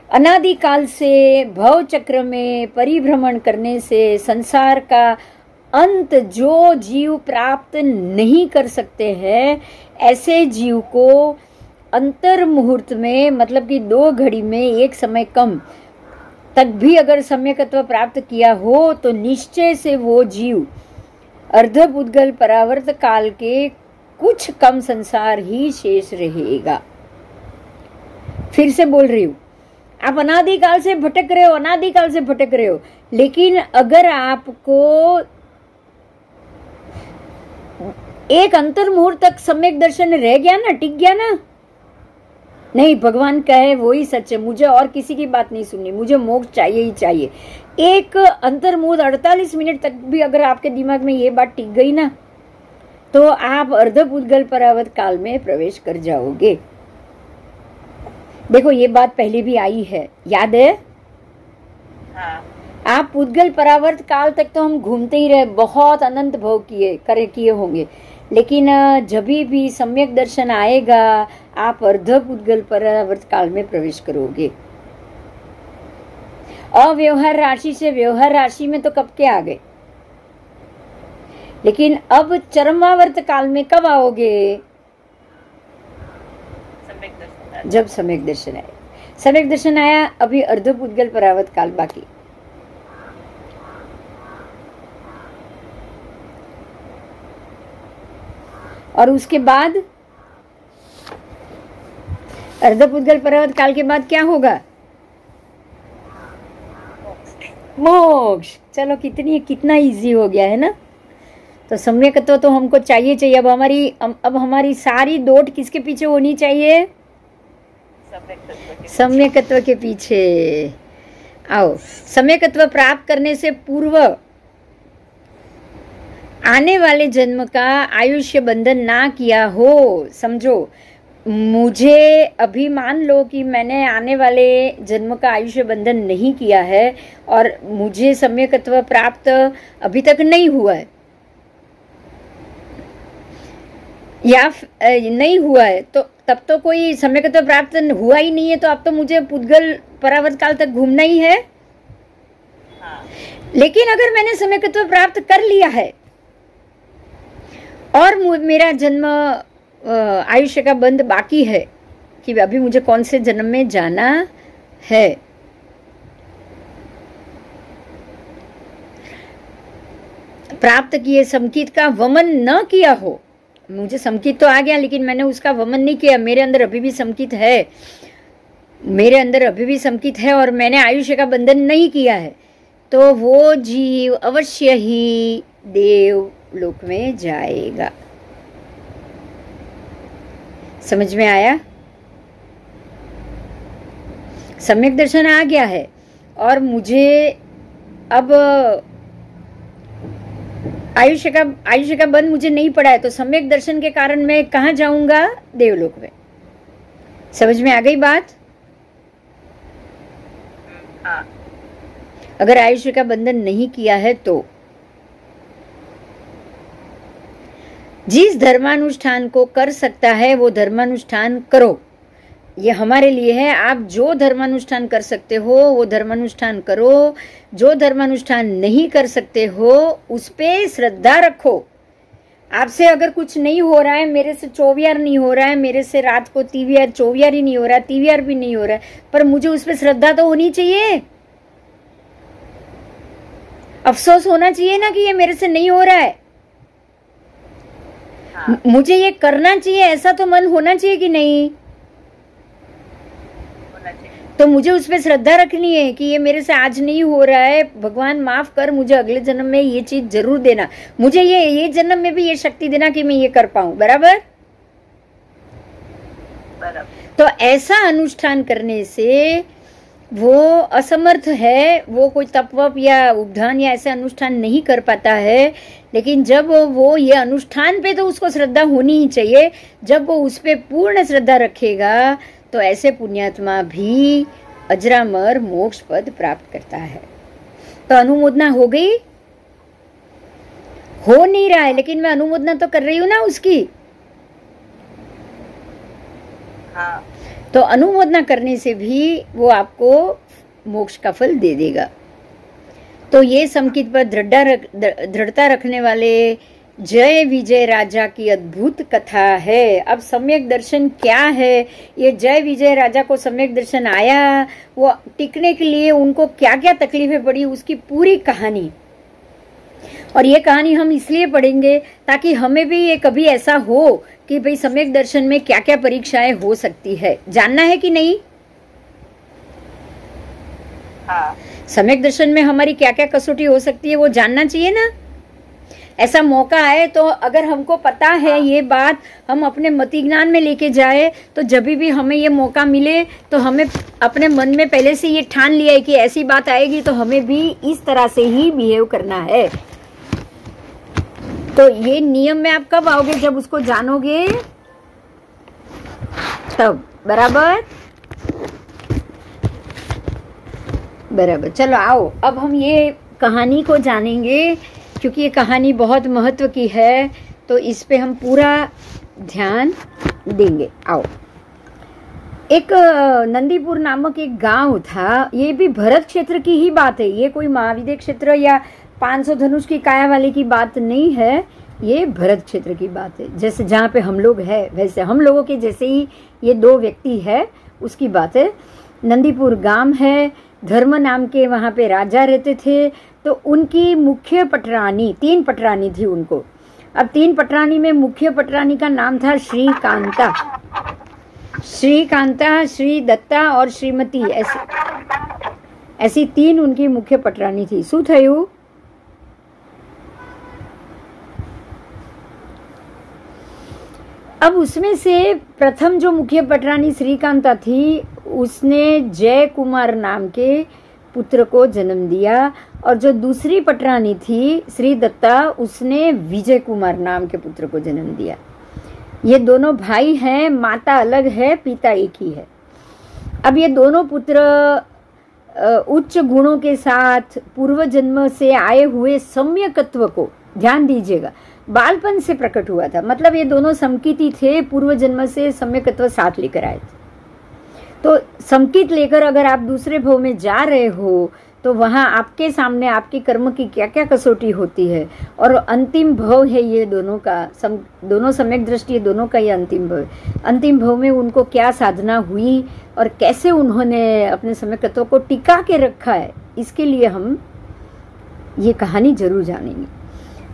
अनादिकाल से भव चक्र में परिभ्रमण करने से संसार का अंत जो जीव प्राप्त नहीं कर सकते हैं, ऐसे जीव को अंतर मुहूर्त में, मतलब कि 2 घड़ी में, एक समय कम तक भी अगर सम्यकत्व प्राप्त किया हो तो निश्चय से वो जीव अर्धपुद्गल परावर्त काल के कुछ कम संसार ही शेष रहेगा। फिर से बोल रही हूँ, आप अनादिकाल से भटक रहे हो, लेकिन अगर आपको एक अंतर मुहूर्त तक सम्यक दर्शन रह गया ना, टिक गया ना, नहीं, भगवान कहे वो ही सच है, मुझे और किसी की बात नहीं सुननी, मुझे मोक्ष चाहिए ही चाहिए। एक अंतर मुहूर्त 48 मिनट तक भी अगर आपके दिमाग में ये बात टिक गई ना, तो आप अर्धपुद्गल परावर्त काल में प्रवेश कर जाओगे। देखो ये बात पहले भी आई है, याद है? हाँ। आप पुद्गल परावर्त काल तक तो हम घूमते ही रहे, बहुत अनंत भव किए होंगे, लेकिन जब भी सम्यक दर्शन आएगा आप अर्धपुद्गल परावर्त काल में प्रवेश करोगे। अव्यवहार राशि से व्यवहार राशि में तो कब के आ गए, लेकिन अब चरमावर्त काल में कब आओगे? जब सम्यक दर्शन आए। सम्यक दर्शन आया, अभी अर्धपुद्गल परावर्त काल बाकी। और उसके बाद अर्धपुद्गल परावर्त काल के बाद क्या होगा? मोक्ष। चलो कितना इजी हो गया है ना। तो सम्यकत्व तो हमको चाहिए। अब हमारी सारी दौड़ किसके पीछे होनी चाहिए? सम्यकत्व के पीछे। आओ, सम्यकत्व प्राप्त करने से पूर्व आने वाले जन्म का आयुष्य बंधन ना किया हो, समझो। मुझे अभी मान लो कि मैंने आने वाले जन्म का आयुष्य बंधन नहीं किया है और मुझे सम्यकत्व प्राप्त अभी तक नहीं हुआ है या नहीं हुआ है, तो तब तो कोई सम्यकत्व प्राप्त हुआ ही नहीं है, तो अब तो मुझे पुद्गल परावर्त काल तक घूमना ही है। लेकिन अगर मैंने सम्यकत्व प्राप्त कर लिया है और मेरा जन्म आयुष्य का बंध बाकी है कि अभी मुझे कौन से जन्म में जाना है, प्राप्त किए समकित का वमन न किया हो, मुझे समकित तो आ गया लेकिन मैंने उसका वमन नहीं किया, मेरे अंदर अभी भी समकित है, और मैंने आयुष्य का बंधन नहीं किया है, तो वो जीव अवश्य ही देव लोक में जाएगा। समझ में आया? सम्यक दर्शन आ गया है और मुझे अब आयुष्य का बंध मुझे नहीं पड़ा है, तो सम्यक दर्शन के कारण मैं कहाँ जाऊंगा? देवलोक में। समझ में आ गई बात? अगर आयुष्य का बंधन नहीं किया है तो जिस धर्मानुष्ठान को कर सकता है वो धर्मानुष्ठान करो। ये हमारे लिए है। आप जो धर्मानुष्ठान कर सकते हो वो धर्मानुष्ठान करो, जो धर्मानुष्ठान नहीं कर सकते हो उस पे श्रद्धा रखो। आपसे अगर कुछ नहीं हो रहा है, मेरे से चौवियार नहीं हो रहा है, मेरे से रात को तीवियार चौवियार ही नहीं हो रहा है, तीवियार भी नहीं हो रहा है, पर मुझे उस पर श्रद्धा तो होनी चाहिए, अफसोस होना चाहिए ना कि ये मेरे से नहीं हो रहा है। मुझे ये करना चाहिए, ऐसा तो मन होना चाहिए कि नहीं? तो मुझे उस पर श्रद्धा रखनी है कि ये मेरे से आज नहीं हो रहा है, भगवान माफ कर, मुझे अगले जन्म में ये चीज जरूर देना, मुझे ये जन्म में भी ये शक्ति देना कि मैं ये कर पाऊं। बराबर? तो ऐसा अनुष्ठान करने से वो असमर्थ है, वो कोई तपवप या उपधान या ऐसे अनुष्ठान नहीं कर पाता है, लेकिन जब वो ये अनुष्ठान पे तो उसको श्रद्धा होनी ही चाहिए। जब वो उस पे पूर्ण श्रद्धा रखेगा तो ऐसे पुण्यात्मा भी अजरामर मोक्ष पद प्राप्त करता है। तो अनुमोदना हो गई? हो नहीं रहा है, लेकिन मैं अनुमोदना तो कर रही हूं ना उसकी। हाँ। तो अनुमोदना करने से भी वो आपको मोक्ष का फल दे देगा। तो ये समकित पर दृढ़ता रखने वाले जय विजय राजा की अद्भुत कथा है। अब सम्यक दर्शन क्या है? ये जय विजय राजा को सम्यक दर्शन आया, वो टिकने के लिए उनको क्या क्या तकलीफें पड़ी, उसकी पूरी कहानी। और ये कहानी हम इसलिए पढ़ेंगे ताकि हमें भी ये कभी ऐसा हो कि भाई सम्यक दर्शन में क्या क्या परीक्षाएं हो सकती है, जानना है कि नहीं? हाँ। सम्यक दर्शन में हमारी क्या क्या कसौटी हो सकती है वो जानना चाहिए ना। ऐसा मौका आए तो अगर हमको पता है ये बात, हम अपने मति ज्ञान में लेके जाए, तो जब भी हमें ये मौका मिले तो हमें अपने मन में पहले से ये ठान लिया है कि ऐसी बात आएगी तो हमें भी इस तरह से ही बिहेव करना है। तो ये नियम में आप कब आओगे? जब उसको जानोगे तब। बराबर? बराबर। चलो आओ, अब हम ये कहानी को जानेंगे, क्योंकि ये कहानी बहुत महत्व की है, तो इस पे हम पूरा ध्यान देंगे। आओ। एक नंदीपुर नामक एक गांव था, ये भी भरत क्षेत्र की ही बात है, ये कोई महाविद्य क्षेत्र या 500 धनुष की काया वाले की बात नहीं है, ये भरत क्षेत्र की बात है। जैसे जहाँ पे हम लोग हैं वैसे हम लोगों के जैसे ही ये 2 व्यक्ति है उसकी बात है। नंदीपुर गांव है, धर्म नाम के वहाँ पे राजा रहते थे। तो उनकी मुख्य पटरानी, 3 पटरानी थी उनको। अब 3 पटरानी में मुख्य पटरानी का नाम था श्रीकांता, श्री दत्ता और श्रीमती, ऐसी 3 उनकी मुख्य पटरानी थी। શું થયું? अब उसमें से प्रथम जो मुख्य पटरानी श्रीकांता थी उसने जय कुमार नाम के पुत्र को जन्म दिया, और जो दूसरी पटरानी थी श्री दत्ता उसने विजय कुमार नाम के पुत्र को जन्म दिया। ये दोनों भाई हैं, माता अलग है, पिता एक ही है। अब ये दोनों पुत्र उच्च गुणों के साथ पूर्व जन्म से आए हुए सम्यकत्व को, ध्यान दीजिएगा, बालपन से प्रकट हुआ था। मतलब ये दोनों समकिती थे, पूर्व जन्म से सम्यकत्व साथ लेकर आए थे। तो समकित लेकर अगर आप दूसरे भव में जा रहे हो तो वहाँ आपके सामने आपके कर्म की क्या क्या कसौटी होती है, और अंतिम भव है ये दोनों का, दोनों सम्यक दृष्टि दोनों का ये अंतिम भव है। अंतिम भव में उनको क्या साधना हुई और कैसे उन्होंने अपने सम्यकत्व को टिका के रखा है, इसके लिए हम ये कहानी जरूर जानेंगे।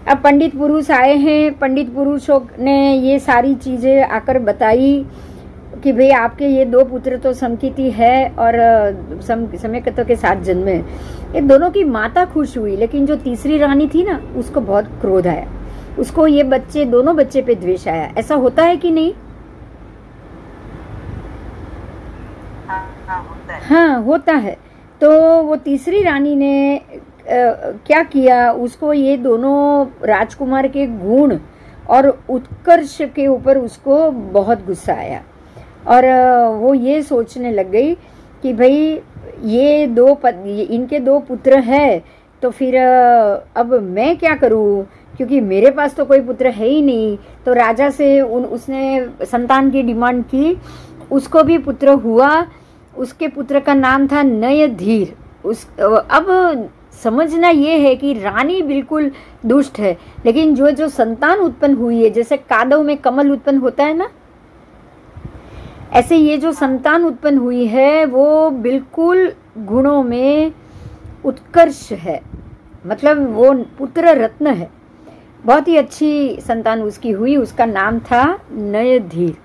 अब पंडित पुरुष आए हैं, पंडित पुरुषों ने ये सारी चीज़ें आकर बताई कि भाई आपके ये 2 पुत्र तो समकिती है और सम्यकत्व के साथ जन्मे। ये दोनों की माता खुश हुई, लेकिन जो तीसरी रानी थी ना उसको बहुत क्रोध आया, उसको ये बच्चे, दोनों बच्चे पे द्वेष आया। ऐसा होता है कि नहीं? हाँ, होता है। तो वो तीसरी रानी ने क्या किया, उसको ये दोनों राजकुमार के गुण और उत्कर्ष के ऊपर उसको बहुत गुस्सा आया, और वो ये सोचने लग गई कि भाई ये इनके 2 पुत्र हैं, तो फिर अब मैं क्या करूं, क्योंकि मेरे पास तो कोई पुत्र है ही नहीं। तो राजा से उसने संतान की डिमांड की, उसको भी पुत्र हुआ। उसके पुत्र का नाम था नयधीर। अब समझना ये है कि रानी बिल्कुल दुष्ट है, लेकिन जो संतान उत्पन्न हुई है, जैसे कादव में कमल उत्पन्न होता है ना, ऐसे ये जो संतान उत्पन्न हुई है वो बिल्कुल गुणों में उत्कर्ष है, मतलब वो पुत्र रत्न है। बहुत ही अच्छी संतान उसकी हुई, उसका नाम था नयधीर।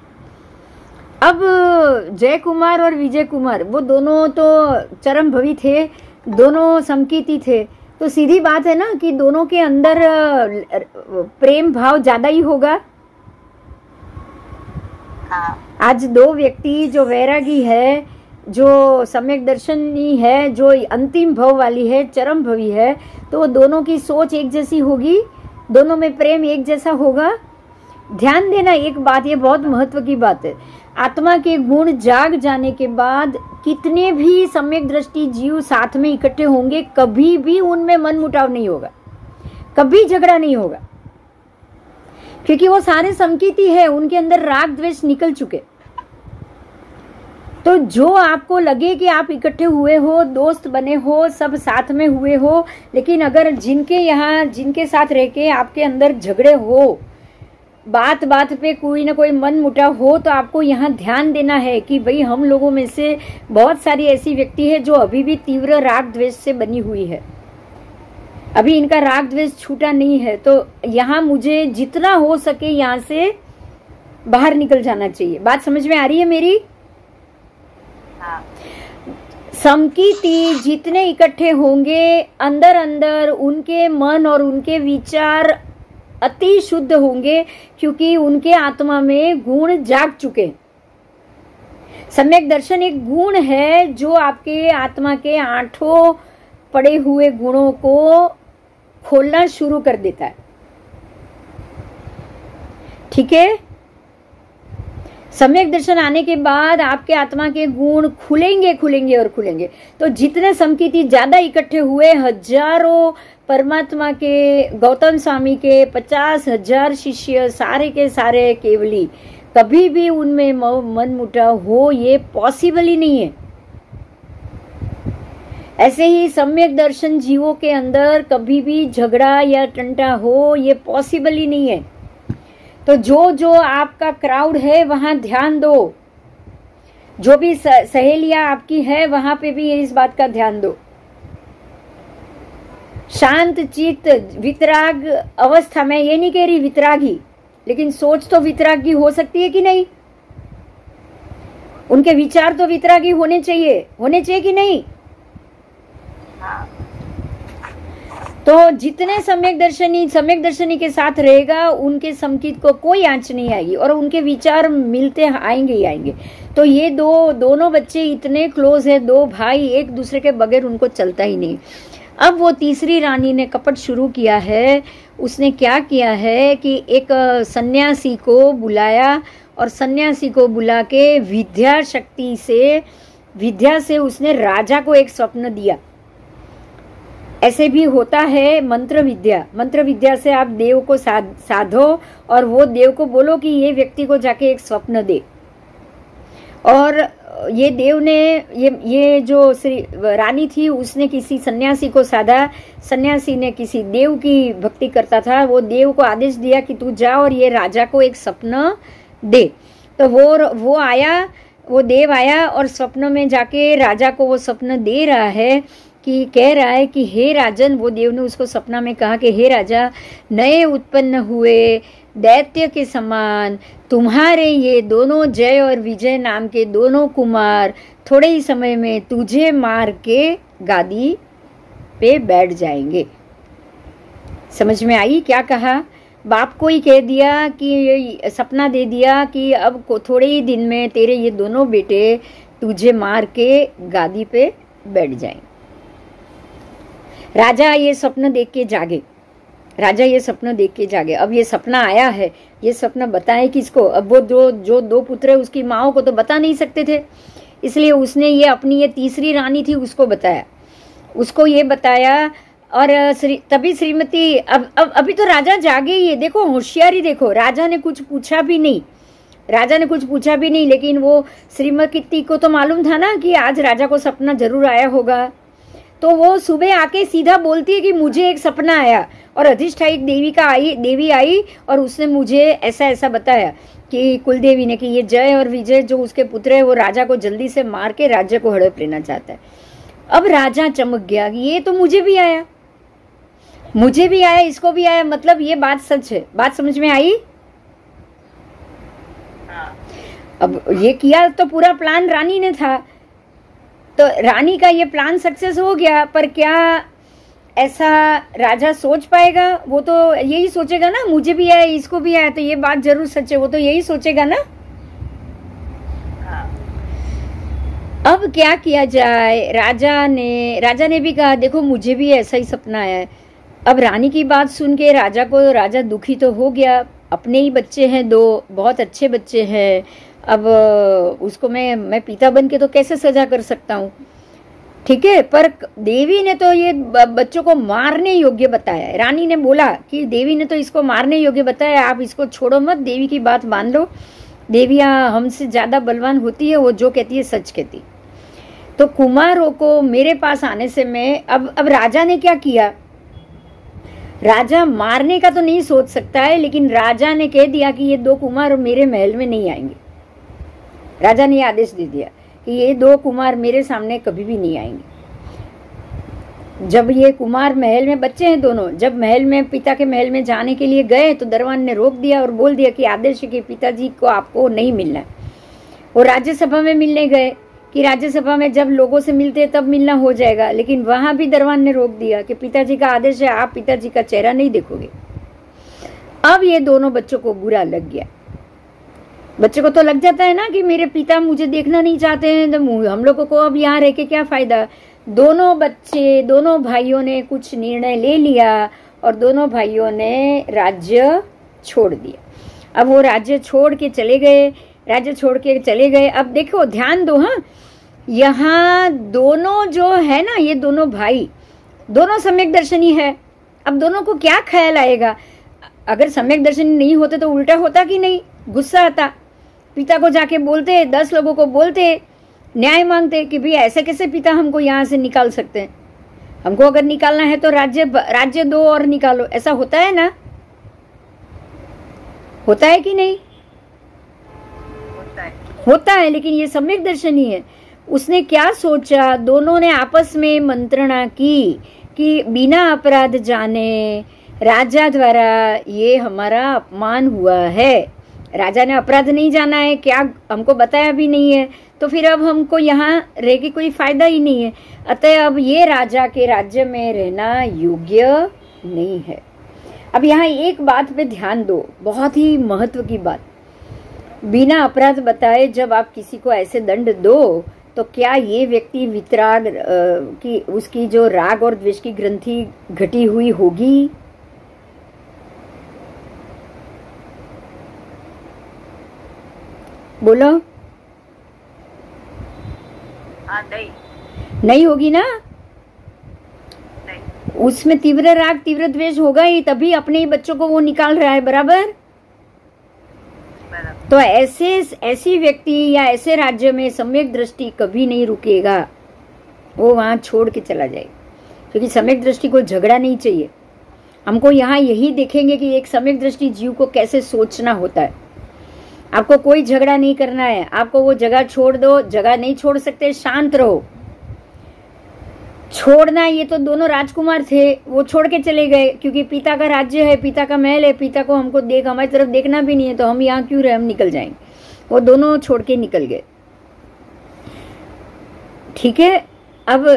अब जय कुमार और विजय कुमार वो दोनों तो चरम भवी थे, दोनों समकिती थे। तो सीधी बात है ना कि दोनों के अंदर प्रेम भाव ज्यादा ही होगा। आज 2 व्यक्ति, जो वैरागी है, जो सम्यक दर्शनी है, जो अंतिम भव वाली है, चरम भवी है, तो दोनों की सोच एक जैसी होगी, दोनों में प्रेम एक जैसा होगा। ध्यान देना एक बात, ये बहुत महत्व की बात है। आत्मा के गुण जाग जाने के बाद कितने भी सम्यक दृष्टि जीव साथ में इकट्ठे होंगे, कभी भी उनमें मन मुटाव नहीं होगा, कभी झगड़ा नहीं होगा, क्योंकि वो सारे समकिती है, उनके अंदर राग द्वेष निकल चुके। तो जो आपको लगे कि आप इकट्ठे हुए हो, दोस्त बने हो, सब साथ में हुए हो, लेकिन अगर जिनके साथ रह के आपके अंदर झगड़े हो, बात बात पे कोई ना कोई मन मुटाव हो, तो आपको यहाँ ध्यान देना है कि भाई हम लोगों में से बहुत सारी ऐसी व्यक्ति है जो अभी भी तीव्र राग द्वेष से बनी हुई है, अभी इनका राग द्वेष छूटा नहीं है। तो यहाँ मुझे जितना हो सके यहाँ से बाहर निकल जाना चाहिए। बात समझ में आ रही है मेरी? समकिती जितने इकट्ठे होंगे, अंदर अंदर उनके मन और उनके विचार अति शुद्ध होंगे, क्योंकि उनके आत्मा में गुण जाग चुके। सम्यक दर्शन एक गुण है जो आपके आत्मा के 8 पड़े हुए गुणों को खोलना शुरू कर देता है। ठीक है, सम्यक दर्शन आने के बाद आपके आत्मा के गुण खुलेंगे खुलेंगे और खुलेंगे। तो जितने समकिती ज्यादा इकट्ठे हुए, हजारों परमात्मा के, गौतम स्वामी के 50,000 शिष्य, सारे के सारे केवली, कभी भी उनमें मन मुटाव हो ये पॉसिबल ही नहीं है। ऐसे ही सम्यक दर्शन जीवों के अंदर कभी भी झगड़ा या टंटा हो ये पॉसिबल ही नहीं है। तो जो जो आपका क्राउड है वहां ध्यान दो, जो भी सहेलियां आपकी है वहां पे भी इस बात का ध्यान दो। शांत चित्त वितराग अवस्था, मैं ये नहीं कह रही वितरागी, लेकिन सोच तो वितरागी हो सकती है कि नहीं? उनके विचार तो वितरागी होने चाहिए कि नहीं? तो जितने सम्यक दर्शनी के साथ रहेगा उनके समकित को कोई आंच नहीं आएगी और उनके विचार मिलते आएंगे ही आएंगे। तो ये दोनों बच्चे इतने क्लोज है, दो भाई, एक दूसरे के बगैर उनको चलता ही नहीं। अब वो तीसरी रानी ने कपट शुरू किया है। उसने क्या किया है कि एक सन्यासी को बुलाया और सन्यासी को बुला के विद्या से उसने राजा को एक स्वप्न दिया। ऐसे भी होता है मंत्र विद्या से आप देव को साधो और वो देव को बोलो कि ये व्यक्ति को जाके एक स्वप्न दे। और ये देव ने ये जो श्री रानी थी उसने किसी सन्यासी को साधा। सन्यासी ने किसी देव की भक्ति करता था, वो देव को आदेश दिया कि तू जा और ये राजा को एक स्वप्न दे। तो वो देव आया और स्वप्न में जाके राजा को वो स्वप्न दे रहा है कि कह रहा है कि हे राजन, वो देव ने उसको सपना में कहा कि हे राजा, नए उत्पन्न हुए दैत्य के समान तुम्हारे ये दोनों जय और विजय नाम के दोनों कुमार थोड़े ही समय में तुझे मार के गादी पे बैठ जाएंगे। समझ में आई क्या कहा? बाप को ही कह दिया कि सपना दे दिया कि अब थोड़े ही दिन में तेरे ये दोनों बेटे तुझे मार के गादी पे बैठ जाएंगे। राजा ये सपना देख के जागे। अब ये सपना आया है, ये सपना बताए किसको? अब वो जो दो पुत्र है उसकी माओ को तो बता नहीं सकते थे, इसलिए उसने ये अपनी ये तीसरी रानी थी उसको बताया, उसको ये बताया। और तभी श्रीमती अभी तो राजा जागे ही है। देखो होशियारी देखो, राजा ने कुछ पूछा भी नहीं, लेकिन वो श्रीमती को तो मालूम था ना कि आज राजा को सपना जरूर आया होगा। तो वो सुबह आके सीधा बोलती है कि मुझे एक सपना आया और अधिष्ठायक देवी आई और उसने मुझे ऐसा बताया कि कुलदेवी ने कि ये जय और विजय जो उसके पुत्र है वो राजा को जल्दी से मार के राज्य को हड़प लेना चाहता है। अब राजा चमक गया कि ये तो मुझे भी आया, इसको भी आया, मतलब ये बात सच है। बात समझ में आई? अब ये किया तो पूरा प्लान रानी ने था, तो रानी का ये प्लान सक्सेस हो गया। पर क्या ऐसा राजा सोच पाएगा? वो तो यही सोचेगा ना, मुझे भी आया, इसको भी आया, तो ये बात जरूर सच है, वो तो यही सोचेगा ना। अब क्या किया जाए? राजा ने भी कहा देखो मुझे भी ऐसा ही सपना आया है। अब रानी की बात सुन के राजा दुखी तो हो गया, अपने ही बच्चे हैं, दो बहुत अच्छे बच्चे हैं। अब उसको मैं पिता बन के तो कैसे सजा कर सकता हूँ? ठीक है, पर देवी ने तो ये बच्चों को मारने योग्य बताया है। रानी ने बोला कि देवी ने तो इसको मारने योग्य बताया, आप इसको छोड़ो मत, देवी की बात मान लो, देवियाँ हमसे ज्यादा बलवान होती है, वो जो कहती है सच कहती। तो कुमारों को मेरे पास आने से मैं अब राजा ने क्या किया? राजा मारने का तो नहीं सोच सकता है, लेकिन राजा ने कह दिया कि ये दो कुमार मेरे महल में नहीं आएंगे। राजा ने आदेश दे दिया कि ये दो कुमार मेरे सामने कभी भी नहीं आएंगे। जब ये कुमार महल में, बच्चे हैं दोनों, जब पिता के महल में जाने के लिए गए तो दरबान ने रोक दिया और बोल दिया कि आदेश है कि पिताजी को आपको नहीं मिलना है। वो राज्यसभा में मिलने गए कि राज्यसभा में जब लोगों से मिलते हैं तब मिलना हो जाएगा, लेकिन वहां भी दरबान ने रोक दिया कि पिताजी का आदेश है, आप पिताजी का चेहरा नहीं देखोगे। अब ये दोनों बच्चों को बुरा लग गया। बच्चे को तो लग जाता है ना कि मेरे पिता मुझे देखना नहीं चाहते हैं, तो हम लोगों को अब यहाँ रह के क्या फायदा। दोनों भाइयों ने कुछ निर्णय ले लिया और दोनों भाइयों ने राज्य छोड़ दिया। अब वो राज्य छोड़ के चले गए। अब देखो ध्यान दो, हाँ, यहाँ दोनों जो है ना, ये दोनों भाई दोनों सम्यक दर्शनी है। अब दोनों को क्या ख्याल आएगा? अगर सम्यक दर्शनी नहीं होते तो उल्टा होता कि नहीं, गुस्सा आता, पिता को जाके बोलते, 10 लोगों को बोलते, न्याय मांगते हैं कि भाई ऐसे कैसे पिता हमको यहाँ से निकाल सकते हैं, हमको अगर निकालना है तो राज्य दो और निकालो। ऐसा होता है ना, होता है कि नहीं? होता है, लेकिन ये सम्यक दर्शन ही है। उसने क्या सोचा, दोनों ने आपस में मंत्रणा की कि बिना अपराध जाने राजा द्वारा ये हमारा अपमान हुआ है। राजा ने अपराध नहीं जाना है, क्या हमको बताया भी नहीं है, तो फिर अब हमको यहाँ रह के कोई फायदा ही नहीं है। अतः अब ये राजा के राज्य में रहना योग्य नहीं है। अब यहाँ एक बात पे ध्यान दो, बहुत ही महत्व की बात। बिना अपराध बताए जब आप किसी को ऐसे दंड दो, तो क्या ये व्यक्ति वितराग की उसकी जो राग और द्वेष की ग्रंथि घटी हुई होगी? बोलो। नहीं होगी ना? नहीं। उसमें तीव्र राग तीव्र द्वेष होगा ही, तभी अपने ही बच्चों को वो निकाल रहा है, बराबर? तो ऐसी व्यक्ति या ऐसे राज्य में सम्यक दृष्टि कभी नहीं रुकेगा, वो वहां छोड़ के चला जाएगा। क्योंकि सम्यक दृष्टि को झगड़ा नहीं चाहिए। हमको यहाँ यही देखेंगे कि एक सम्यक दृष्टि जीव को कैसे सोचना होता है। आपको कोई झगड़ा नहीं करना है, आपको वो जगह छोड़ दो, जगह नहीं छोड़ सकते, शांत रहो। छोड़ना, ये तो दोनों राजकुमार थे, वो छोड़ के चले गए क्योंकि पिता का राज्य है, पिता का महल है, पिता को हमको हमारी तरफ देखना भी नहीं है, तो हम यहाँ क्यों रहे, हम निकल जाएंगे। वो दोनों छोड़ के निकल गए। ठीक है। अब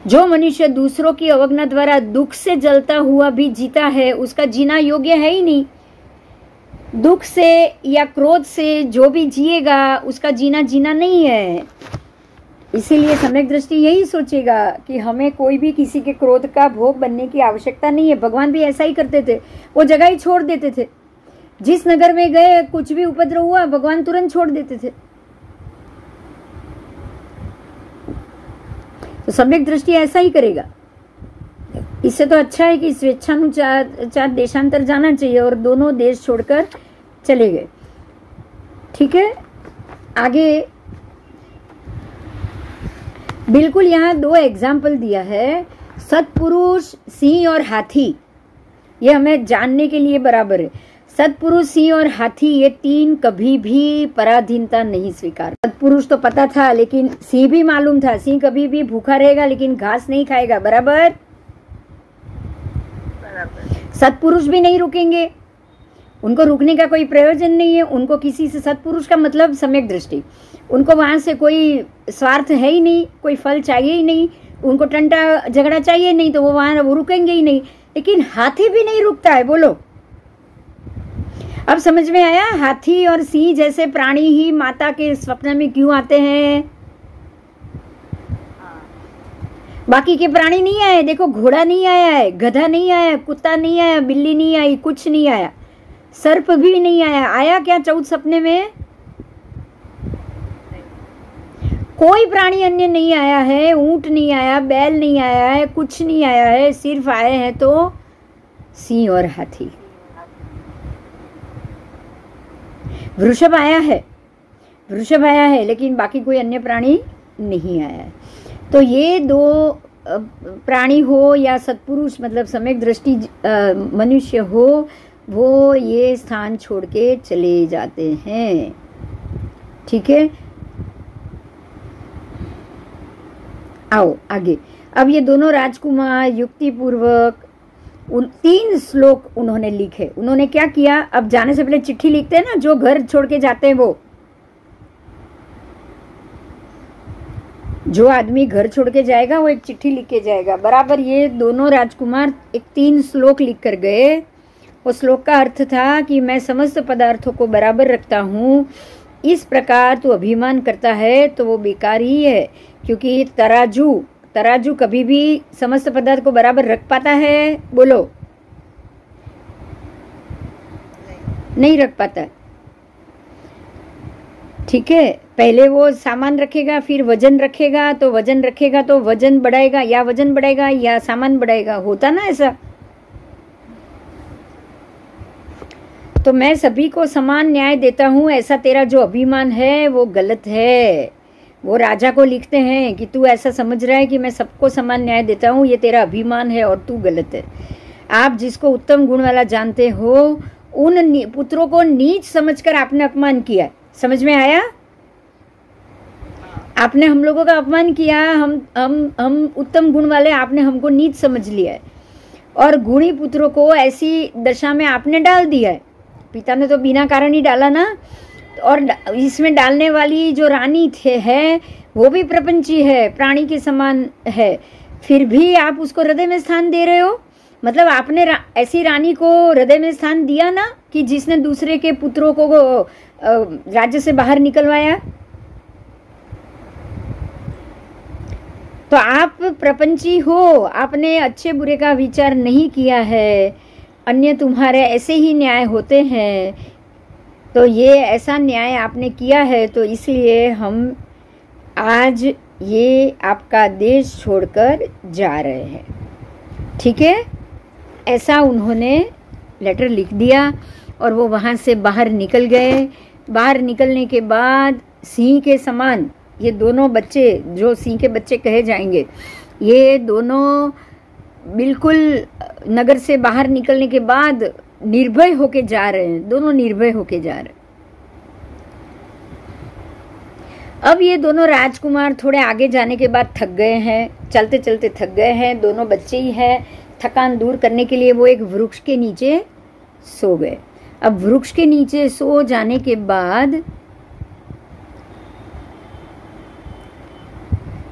जो मनुष्य दूसरों की अवज्ञा द्वारा दुख से जलता हुआ भी जीता है, उसका जीना योग्य है ही नहीं। दुख से या क्रोध से जो भी जिएगा, उसका जीना नहीं है। इसीलिए सम्यक दृष्टि यही सोचेगा कि हमें कोई भी किसी के क्रोध का भोग बनने की आवश्यकता नहीं है। भगवान भी ऐसा ही करते थे, वो जगह ही छोड़ देते थे। जिस नगर में गए कुछ भी उपद्रव हुआ, भगवान तुरंत छोड़ देते थे। तो सम्यक दृष्टि ऐसा ही करेगा। इससे तो अच्छा है कि स्वेच्छानुसार देशांतर जाना चाहिए, और दोनों देश छोड़कर चले गए। ठीक है। आगे बिल्कुल यहाँ दो एग्जाम्पल दिया है, सत्पुरुष, सिंह और हाथी। ये हमें जानने के लिए बराबर है। सत्पुरुष, सिंह और हाथी, ये तीन कभी भी पराधीनता नहीं स्वीकार। सत्पुरुष तो पता था, लेकिन सिंह भी मालूम था, सिंह कभी भी भूखा रहेगा लेकिन घास नहीं खाएगा, बराबर? सत्पुरुष भी नहीं रुकेंगे, उनको रुकने का कोई प्रयोजन नहीं है। उनको किसी से, सत्पुरुष का मतलब सम्यक दृष्टि, उनको वहां से कोई स्वार्थ है ही नहीं, कोई फल चाहिए ही नहीं, उनको टंटा झगड़ा चाहिए नहीं, तो वो वहां वो रुकेंगे ही नहीं। लेकिन हाथी भी नहीं रुकता है। बोलो, अब समझ में आया? हाथी और सिंह जैसे प्राणी ही माता के स्वप्न में क्यों आते हैं? बाकी के प्राणी नहीं आए। देखो, घोड़ा नहीं आया है, गधा नहीं आया, कुत्ता नहीं आया, बिल्ली नहीं आई, कुछ नहीं आया, सर्प भी नहीं आया। आया क्या 14 सपने में? कोई प्राणी अन्य नहीं आया है। ऊंट नहीं आया, बैल नहीं आया है, कुछ नहीं आया है। सिर्फ आए हैं तो सिंह और हाथी। वृषभ आया है, वृषभ आया है, लेकिन बाकी कोई अन्य प्राणी नहीं आया है। तो ये दो प्राणी हो या सत्पुरुष, मतलब सम्यक दृष्टि मनुष्य हो, वो ये स्थान छोड़ के चले जाते हैं। ठीक है। आओ आगे। अब ये दोनों राजकुमार युक्ति पूर्वक उन 3 श्लोक उन्होंने लिखे। उन्होंने क्या किया? अब जाने से पहले चिट्ठी लिखते हैं ना, जो घर छोड़ के जाते हैं, वो जो आदमी घर छोड़ के जाएगा वो एक चिट्ठी लिख के जाएगा। बराबर ये दोनों राजकुमार एक 3 श्लोक लिख कर गए। वो श्लोक का अर्थ था कि मैं समस्त पदार्थों को बराबर रखता हूँ, इस प्रकार तू अभिमान करता है तो वो बेकार ही है। क्योंकि तराजू कभी भी समस्त पदार्थ को बराबर रख पाता है? बोलो, नहीं रख पाता। ठीक है। पहले वो सामान रखेगा, फिर वजन रखेगा, तो वजन बढ़ाएगा या सामान बढ़ाएगा। होता ना ऐसा? तो मैं सभी को समान न्याय देता हूँ, ऐसा तेरा जो अभिमान है वो गलत है। वो राजा को लिखते हैं कि तू ऐसा समझ रहा है कि मैं सबको समान न्याय देता हूँ, ये तेरा अभिमान है और तू गलत है। आप जिसको उत्तम गुण वाला जानते हो उन पुत्रों को नीच समझकर आपने अपमान किया। समझ में आया? आपने हम लोगों का अपमान किया, हम उत्तम गुण वाले, आपने हमको नीच समझ लिया है और गुणी पुत्रों को ऐसी दशा में आपने डाल दिया है। पिता ने तो बिना कारण ही डाला ना। और इसमें डालने वाली जो रानी है वो भी प्रपंची है, प्राणी के समान है, फिर भी आप उसको हृदय में स्थान दे रहे हो। मतलब आपने ऐसी रानी को हृदय में स्थान दिया ना कि जिसने दूसरे के पुत्रों को राज्य से बाहर निकलवाया। तो आप प्रपंची हो, आपने अच्छे बुरे का विचार नहीं किया है, अन्य तुम्हारे ऐसे ही न्याय होते हैं। तो ये ऐसा न्याय आपने किया है, तो इसलिए हम आज ये आपका देश छोड़कर जा रहे हैं। ठीक है? ऐसा उन्होंने लेटर लिख दिया और वो वहाँ से बाहर निकल गए। बाहर निकलने के बाद सिंह के समान ये दोनों बच्चे, जो सिंह के बच्चे कहे जाएंगे, ये दोनों बिल्कुल नगर से बाहर निकलने के बाद निर्भय होके जा रहे हैं। दोनों निर्भय होके जा रहे हैं। अब ये दोनों राजकुमार थोड़े आगे जाने के बाद थक गए हैं, चलते चलते थक गए हैं। दोनों बच्चे ही हैं। थकान दूर करने के लिए वो एक वृक्ष के नीचे सो गए। अब वृक्ष के नीचे सो जाने के बाद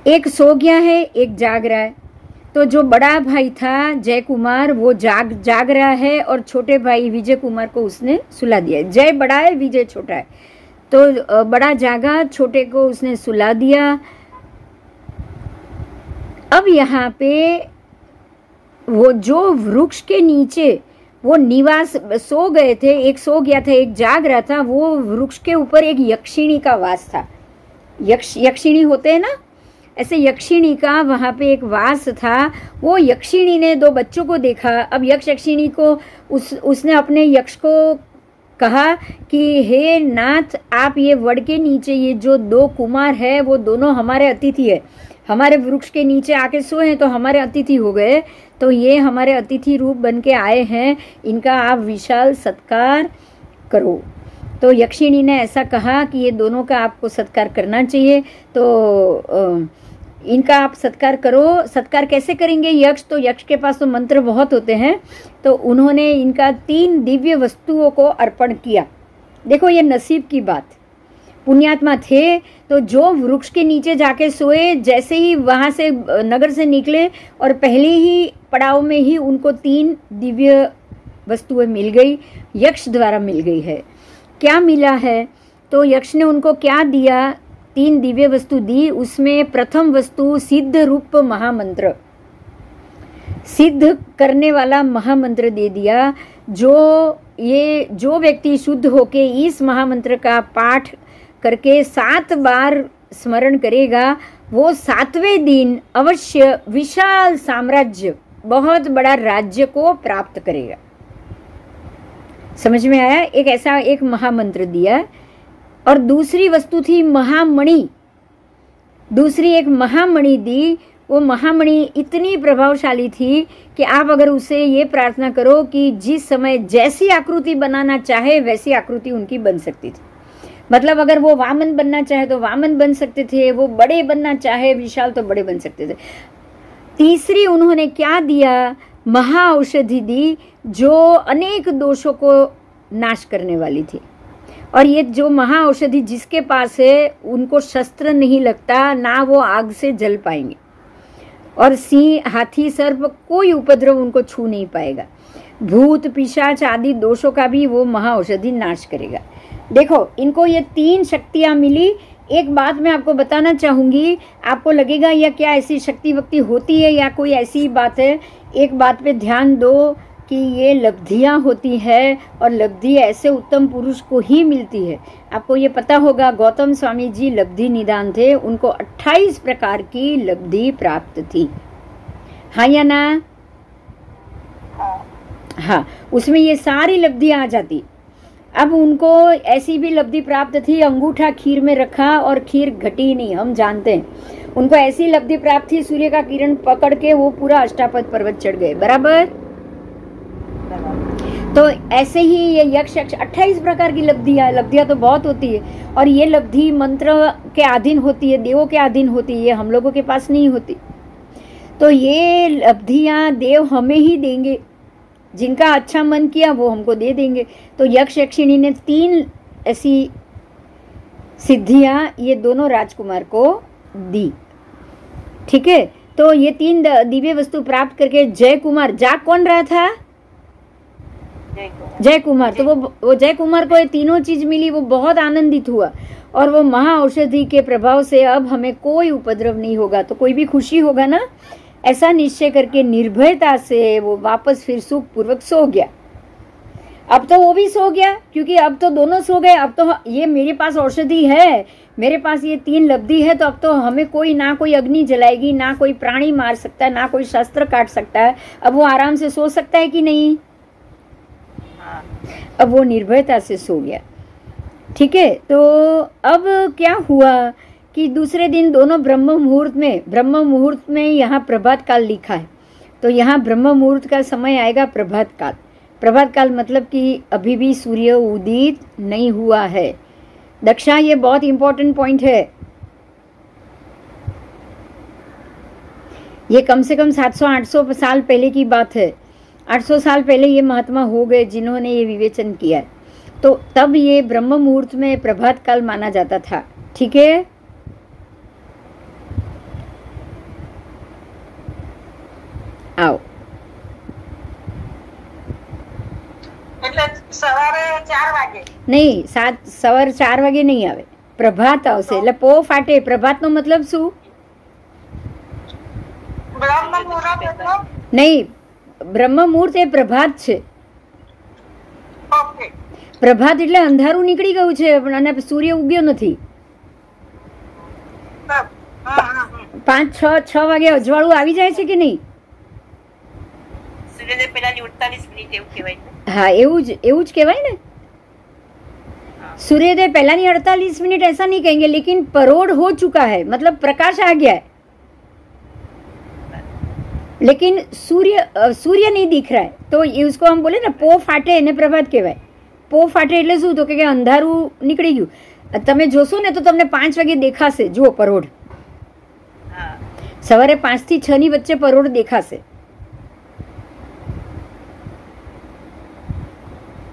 एक सो गया है, एक जाग रहा है। तो जो बड़ा भाई था जय कुमार वो जाग रहा है और छोटे भाई विजय कुमार को उसने सुला दिया। जय बड़ा है, विजय छोटा है। तो बड़ा जागा, छोटे को उसने सुला दिया। अब यहाँ पे वो जो वृक्ष के नीचे वो निवास सो गए थे, एक सो गया था, एक जाग रहा था। वो वृक्ष के ऊपर एक यक्षिणी का वास था। यक्षिणी होते हैं ना, ऐसे यक्षिणी का वहाँ पे एक वास था। वो यक्षिणी ने दो बच्चों को देखा। अब यक्षिणी को उसने अपने यक्ष को कहा कि हे नाथ, आप ये वड के नीचे ये जो दो कुमार है वो दोनों हमारे अतिथि है। हमारे वृक्ष के नीचे आके सोए हैं तो हमारे अतिथि हो गए। तो ये हमारे अतिथि रूप बन के आए हैं, इनका आप विशाल सत्कार करो। तो यक्षिणी ने ऐसा कहा कि ये दोनों का आपको सत्कार करना चाहिए, तो इनका आप सत्कार करो। सत्कार कैसे करेंगे? यक्ष के पास तो मंत्र बहुत होते हैं। तो उन्होंने इनका 3 दिव्य वस्तुओं को अर्पण किया। देखो ये नसीब की बात, पुण्यात्मा थे तो जो वृक्ष के नीचे जाके सोए, जैसे ही वहां से नगर से निकले और पहले ही पड़ाव में ही उनको 3 दिव्य वस्तुएं मिल गई, यक्ष द्वारा मिल गई है। क्या मिला है? तो यक्ष ने उनको क्या दिया? 3 दिव्य वस्तु दी। उसमें प्रथम वस्तु सिद्ध रूप महामंत्र, सिद्ध करने वाला महामंत्र दे दिया। जो व्यक्ति शुद्ध होके इस महामंत्र का पाठ करके 7 बार स्मरण करेगा, वो 7वें दिन अवश्य विशाल साम्राज्य, बहुत बड़ा राज्य को प्राप्त करेगा। समझ में आया? एक ऐसा एक महामंत्र दिया। और दूसरी वस्तु थी महामणि। दूसरी एक महामणि दी। वो महामणि इतनी प्रभावशाली थी कि आप अगर उसे ये प्रार्थना करो कि जिस समय जैसी आकृति बनाना चाहे वैसी आकृति उनकी बन सकती थी। मतलब अगर वो वामन बनना चाहे तो वामन बन सकते थे, वो बड़े बनना चाहे विशाल तो बड़े बन सकते थे। तीसरी उन्होंने क्या दिया? महा औषधि दी, जो अनेक दोषों को नाश करने वाली थी। और ये जो महा औषधि जिसके पास है उनको शस्त्र नहीं लगता, ना वो आग से जल पाएंगे, और सिंह, हाथी, सर्प कोई उपद्रव उनको छू नहीं पाएगा। भूत, पिशाच आदि दोषों का भी वो महा औषधि नाश करेगा। देखो इनको ये 3 शक्तियां मिली। एक बात मैं आपको बताना चाहूंगी, आपको लगेगा या क्या ऐसी शक्ति वक्ति होती है या कोई ऐसी बात है? एक बात पे ध्यान दो कि ये लब्धियां होती है और लब्धि ऐसे उत्तम पुरुष को ही मिलती है। आपको ये पता होगा गौतम स्वामी जी लब्धि निदान थे, उनको 28 प्रकार की लब्धि प्राप्त थी। हाँ या ना? हाँ, उसमें ये सारी लब्धियां आ जाती। अब उनको ऐसी भी लब्धि प्राप्त थी, अंगूठा खीर में रखा और खीर घटी नहीं, हम जानते हैं। उनको ऐसी लब्धि प्राप्त थी, सूर्य का किरण पकड़ के वो पूरा अष्टापद पर्वत चढ़ गए। बराबर। तो ऐसे ही ये यक्ष 28 प्रकार की लब्धियां तो बहुत होती है, और ये लब्धि मंत्र के अधीन होती है, देवों के अधीन होती है, ये हम लोगों के पास नहीं होती। तो ये लब्धियां देव हमें ही देंगे, जिनका अच्छा मन किया वो हमको दे देंगे। तो यक्ष यक्षिणी ने 3 ऐसी सिद्धियां ये दोनों राजकुमार को दी। ठीक है, तो ये 3 दिव्य वस्तु प्राप्त करके जय कुमार, जाग कौन रहा था? जय कुमार। तो वो जय कुमार को ये तीनों चीज मिली, वो बहुत आनंदित हुआ, और वो महा औषधि के प्रभाव से अब हमें कोई उपद्रव नहीं होगा, तो कोई भी खुशी होगा ना, ऐसा निश्चय करके निर्भयता से वो वापस फिर सुख पूर्वक सो गया। अब तो वो भी सो गया, क्योंकि अब तो दोनों सो गए। अब तो ये मेरे पास औषधि है, मेरे पास ये 3 लब्धि है, तो अब तो हमें कोई ना कोई अग्नि जलाएगी, ना कोई प्राणी मार सकता है, ना कोई शस्त्र काट सकता है। अब वो आराम से सो सकता है कि नहीं? अब वो निर्भयता से सो गया। ठीक है, तो अब क्या हुआ कि दूसरे दिन दोनों ब्रह्म मुहूर्त में यहाँ प्रभात काल लिखा है, तो यहाँ ब्रह्म मुहूर्त का समय आएगा प्रभात काल। प्रभात काल मतलब कि अभी भी सूर्य उदित नहीं हुआ है। दक्षा, ये बहुत इंपॉर्टेंट पॉइंट है। ये कम से कम 700-800 साल पहले की बात है। 800 साल पहले ये महात्मा हो गए जिन्होंने ये विवेचन किया है। तो तब ये ब्रह्म मुहूर्त में प्रभात काल माना जाता था। ठीक है, आओ। સવારે 4 વાગે नहीं, સવાર 4 વાગે नहीं આવે, પ્રભાત આવશે। એટલે પો ફાટે। પ્રભાત નો મતલબ શું? બ્રહ્મ મુહૂર્ત એટલે नहीं, ब्रह्म मुहूर्त એ પ્રભાત છે। ઓકે, પ્રભાત એટલે અંધારું નીકળી ગયું છે અને સૂર્ય ઉગ્યો નથી। 5-6 વાગે અજવાળું આવી જાય છે કે નહીં? સૂર્યોદય પહેલાની 48 મિનિટ એવું કહેવાય ને? हाँ, એવું જ કહેવાય ને। सूर्योदय पहलानी 48 मिनट ऐसा नहीं कहेंगे, लेकिन परोढ़ हो चुका है, मतलब प्रकाश आ गया है, लेकिन सूर्य नहीं दिख रहा है। तो उसको हम बोले ना पो फाटे ने प्रभात कहेवाय। पो फाटे એટલે શું? તો કે અંધારું નીકળી ગયું। તમે જોશો ને તો તમને 5 વાગે દેખાશે। જુઓ પરોઢ, સવારે 5 થી 6 ની વચ્ચે પરોઢ દેખાશે।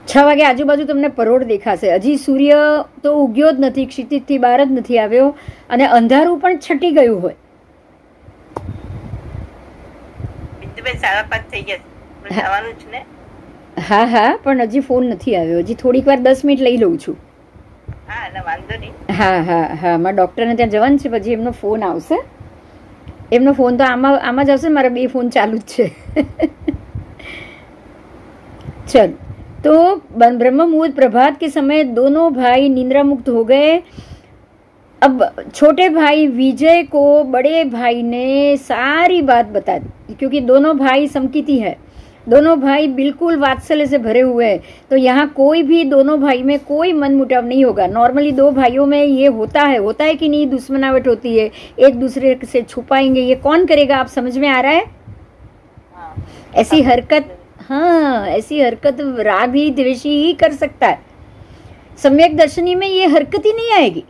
6 વાગે આજુબાજુ તમને પરોઢ દેખાશે। હજી સૂર્ય તો ઉગ્યો જ નથી, ક્ષિતિજથી બહાર જ નથી આવ્યો, અને અંધારું પણ છટી ગયું હોય। બિંદુબેન 5:30 થઈ ગયા, જવાનું છે ને? હા હા, પણ હજી ફોન નથી આવ્યો। હજી થોડીક વાર 10 મિનિટ લઈ લઉં છું। હા, એટલે વાંધો નહીં। હા હા હા, મારા ડૉક્ટરને ત્યાં જવાનું છે, પછી એમનો ફોન આવશે। એમનો ફોન તો આમાં જ આવશે, મારા 2 ફોન ચાલુ જ છે। चल, तो ब्रह्म मुहूर्त प्रभात के समय दोनों भाई निंद्रा मुक्त हो गए। अब छोटे भाई विजय को बड़े भाई ने सारी बात बता दी, क्योंकि दोनों भाई समकिती है, दोनों भाई बिल्कुल वात्सल्य से भरे हुए हैं। तो यहाँ कोई भी दोनों भाई में कोई मनमुटाव नहीं होगा। नॉर्मली 2 भाइयों में ये होता है कि नहीं, दुश्मनावट होती है, एक दूसरे से छुपाएंगे। ये कौन करेगा? आप समझ में आ रहा है? ऐसी हरकत, हाँ, ऐसी हरकत रागी द्वेषी ही कर सकता है। सम्यक दर्शनी में ये हरकत ही नहीं आएगी।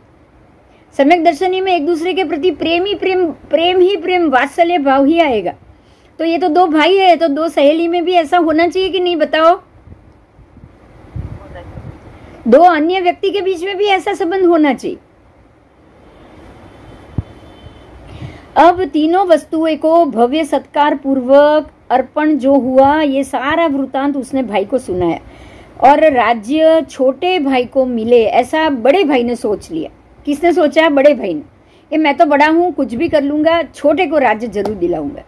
सम्यक दर्शनी में एक दूसरे के प्रति प्रेम वात्सल्य भाव ही आएगा। तो ये तो 2 भाई है, तो 2 सहेली में भी ऐसा होना चाहिए कि नहीं? बताओ। 2 अन्य व्यक्ति के बीच में भी ऐसा संबंध होना चाहिए। अब तीनों वस्तुएं को भव्य सत्कार पूर्वक अर्पण जो हुआ, ये सारा वृतांत उसने भाई को सुनाया, और राज्य छोटे भाई को मिले ऐसा बड़े भाई ने सोच लिया। किसने सोचा? बड़े भाई ने। ये मैं तो बड़ा हूं, कुछ भी कर लूंगा, छोटे को राज्य जरूर दिलाऊंगा।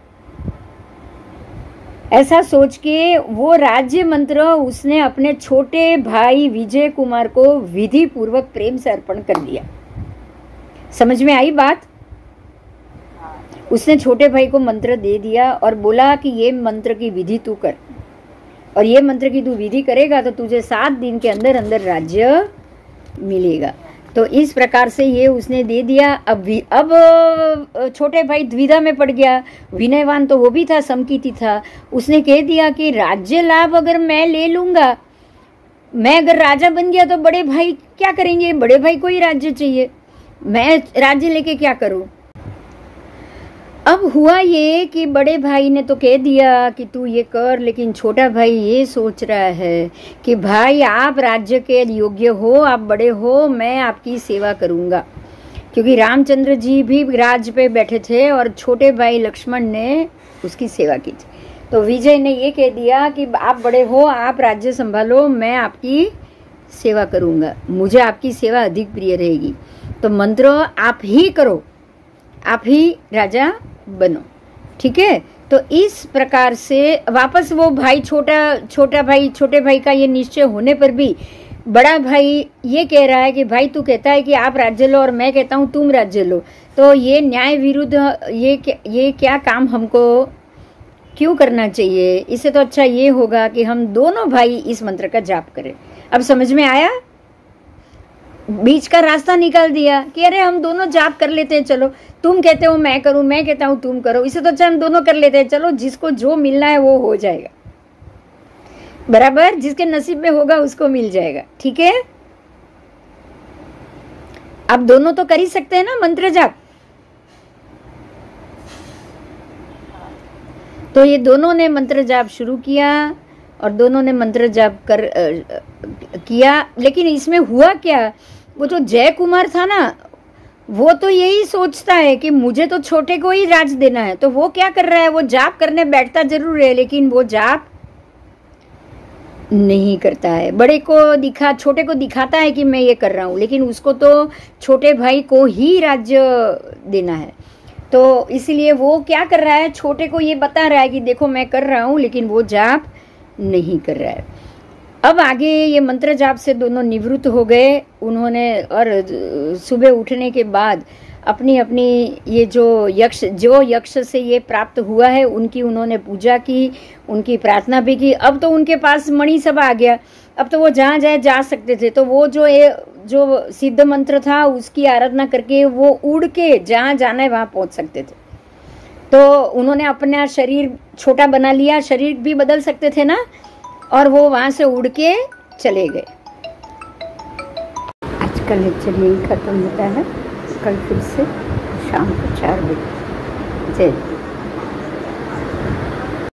ऐसा सोच के वो राज्य मंत्र उसने अपने छोटे भाई विजय कुमार को विधि पूर्वक प्रेम से अर्पण कर दिया। समझ में आई बात? उसने छोटे भाई को मंत्र दे दिया और बोला कि ये मंत्र की विधि तू कर। और ये मंत्र की तू विधि करेगा तो तुझे 7 दिन के अंदर अंदर राज्य मिलेगा। तो इस प्रकार से ये उसने दे दिया। अब छोटे भाई द्विधा में पड़ गया, विनयवान तो वो भी था, समकीर्ति था। उसने कह दिया कि राज्य लाभ अगर मैं ले लूंगा, मैं अगर राजा बन गया तो बड़े भाई क्या करेंगे, बड़े भाई को ही राज्य चाहिए, मैं राज्य लेके क्या करूं। अब हुआ ये कि बड़े भाई ने तो कह दिया कि तू ये कर, लेकिन छोटा भाई ये सोच रहा है कि भाई आप राज्य के योग्य हो, आप बड़े हो, मैं आपकी सेवा करूंगा। क्योंकि रामचंद्र जी भी राज पे बैठे थे और छोटे भाई लक्ष्मण ने उसकी सेवा की थी। तो विजय ने ये कह दिया कि आप बड़े हो, आप राज्य संभालो, मैं आपकी सेवा करूंगा, मुझे आपकी सेवा अधिक प्रिय रहेगी। तो मंत्र आप ही करो, आप ही राजा बनो, ठीक है। तो इस प्रकार से वापस वो भाई छोटे भाई का ये निश्चय होने पर भी बड़ा भाई ये कह रहा है कि भाई तू कहता है कि आप राज्य लो और मैं कहता हूँ तुम राज्य लो, तो ये न्याय विरुद्ध ये क्या काम हमको क्यों करना चाहिए। इससे तो अच्छा ये होगा कि हम दोनों भाई इस मंत्र का जाप करें। अब समझ में आया, बीच का रास्ता निकाल दिया कि अरे हम दोनों जाप कर लेते हैं, चलो तुम कहते हो मैं करूं, मैं कहता हूं तुम करो, इससे तो अच्छा हम दोनों कर लेते हैं, चलो जिसको जो मिलना है वो हो जाएगा, बराबर, जिसके नसीब में होगा उसको मिल जाएगा, ठीक है। अब दोनों तो कर ही सकते हैं ना मंत्र जाप। तो ये दोनों ने मंत्र जाप शुरू किया और दोनों ने मंत्र जाप किया। लेकिन इसमें हुआ क्या, वो जो जय कुमार था ना, वो तो यही सोचता है कि मुझे तो छोटे को ही राज देना है। तो वो क्या कर रहा है, वो जाप करने बैठता जरूर है लेकिन वो जाप नहीं करता है। छोटे को दिखाता है कि मैं ये कर रहा हूँ, लेकिन उसको तो छोटे भाई को ही राज्य देना है। तो इसलिए वो क्या कर रहा है, छोटे को ये बता रहा है कि देखो मैं कर रहा हूँ, लेकिन वो जाप नहीं कर रहा है। अब आगे ये मंत्र जाप से दोनों निवृत्त हो गए उन्होंने, और सुबह उठने के बाद अपनी अपनी ये जो यक्ष से ये प्राप्त हुआ है उनकी उन्होंने पूजा की, उनकी प्रार्थना भी की। अब तो उनके पास मणि सब आ गया, अब तो वो जहाँ जाए जा सकते थे। तो वो जो सिद्ध मंत्र था उसकी आराधना करके वो उड़ के जहाँ जाना है वहाँ पहुँच सकते थे। तो उन्होंने अपना शरीर छोटा बना लिया, शरीर भी बदल सकते थे ना, और वो वहाँ से उड़ के चले गए। आज का लेक्चर यही खत्म होता है, कल फिर से शाम को 4 बजे। जय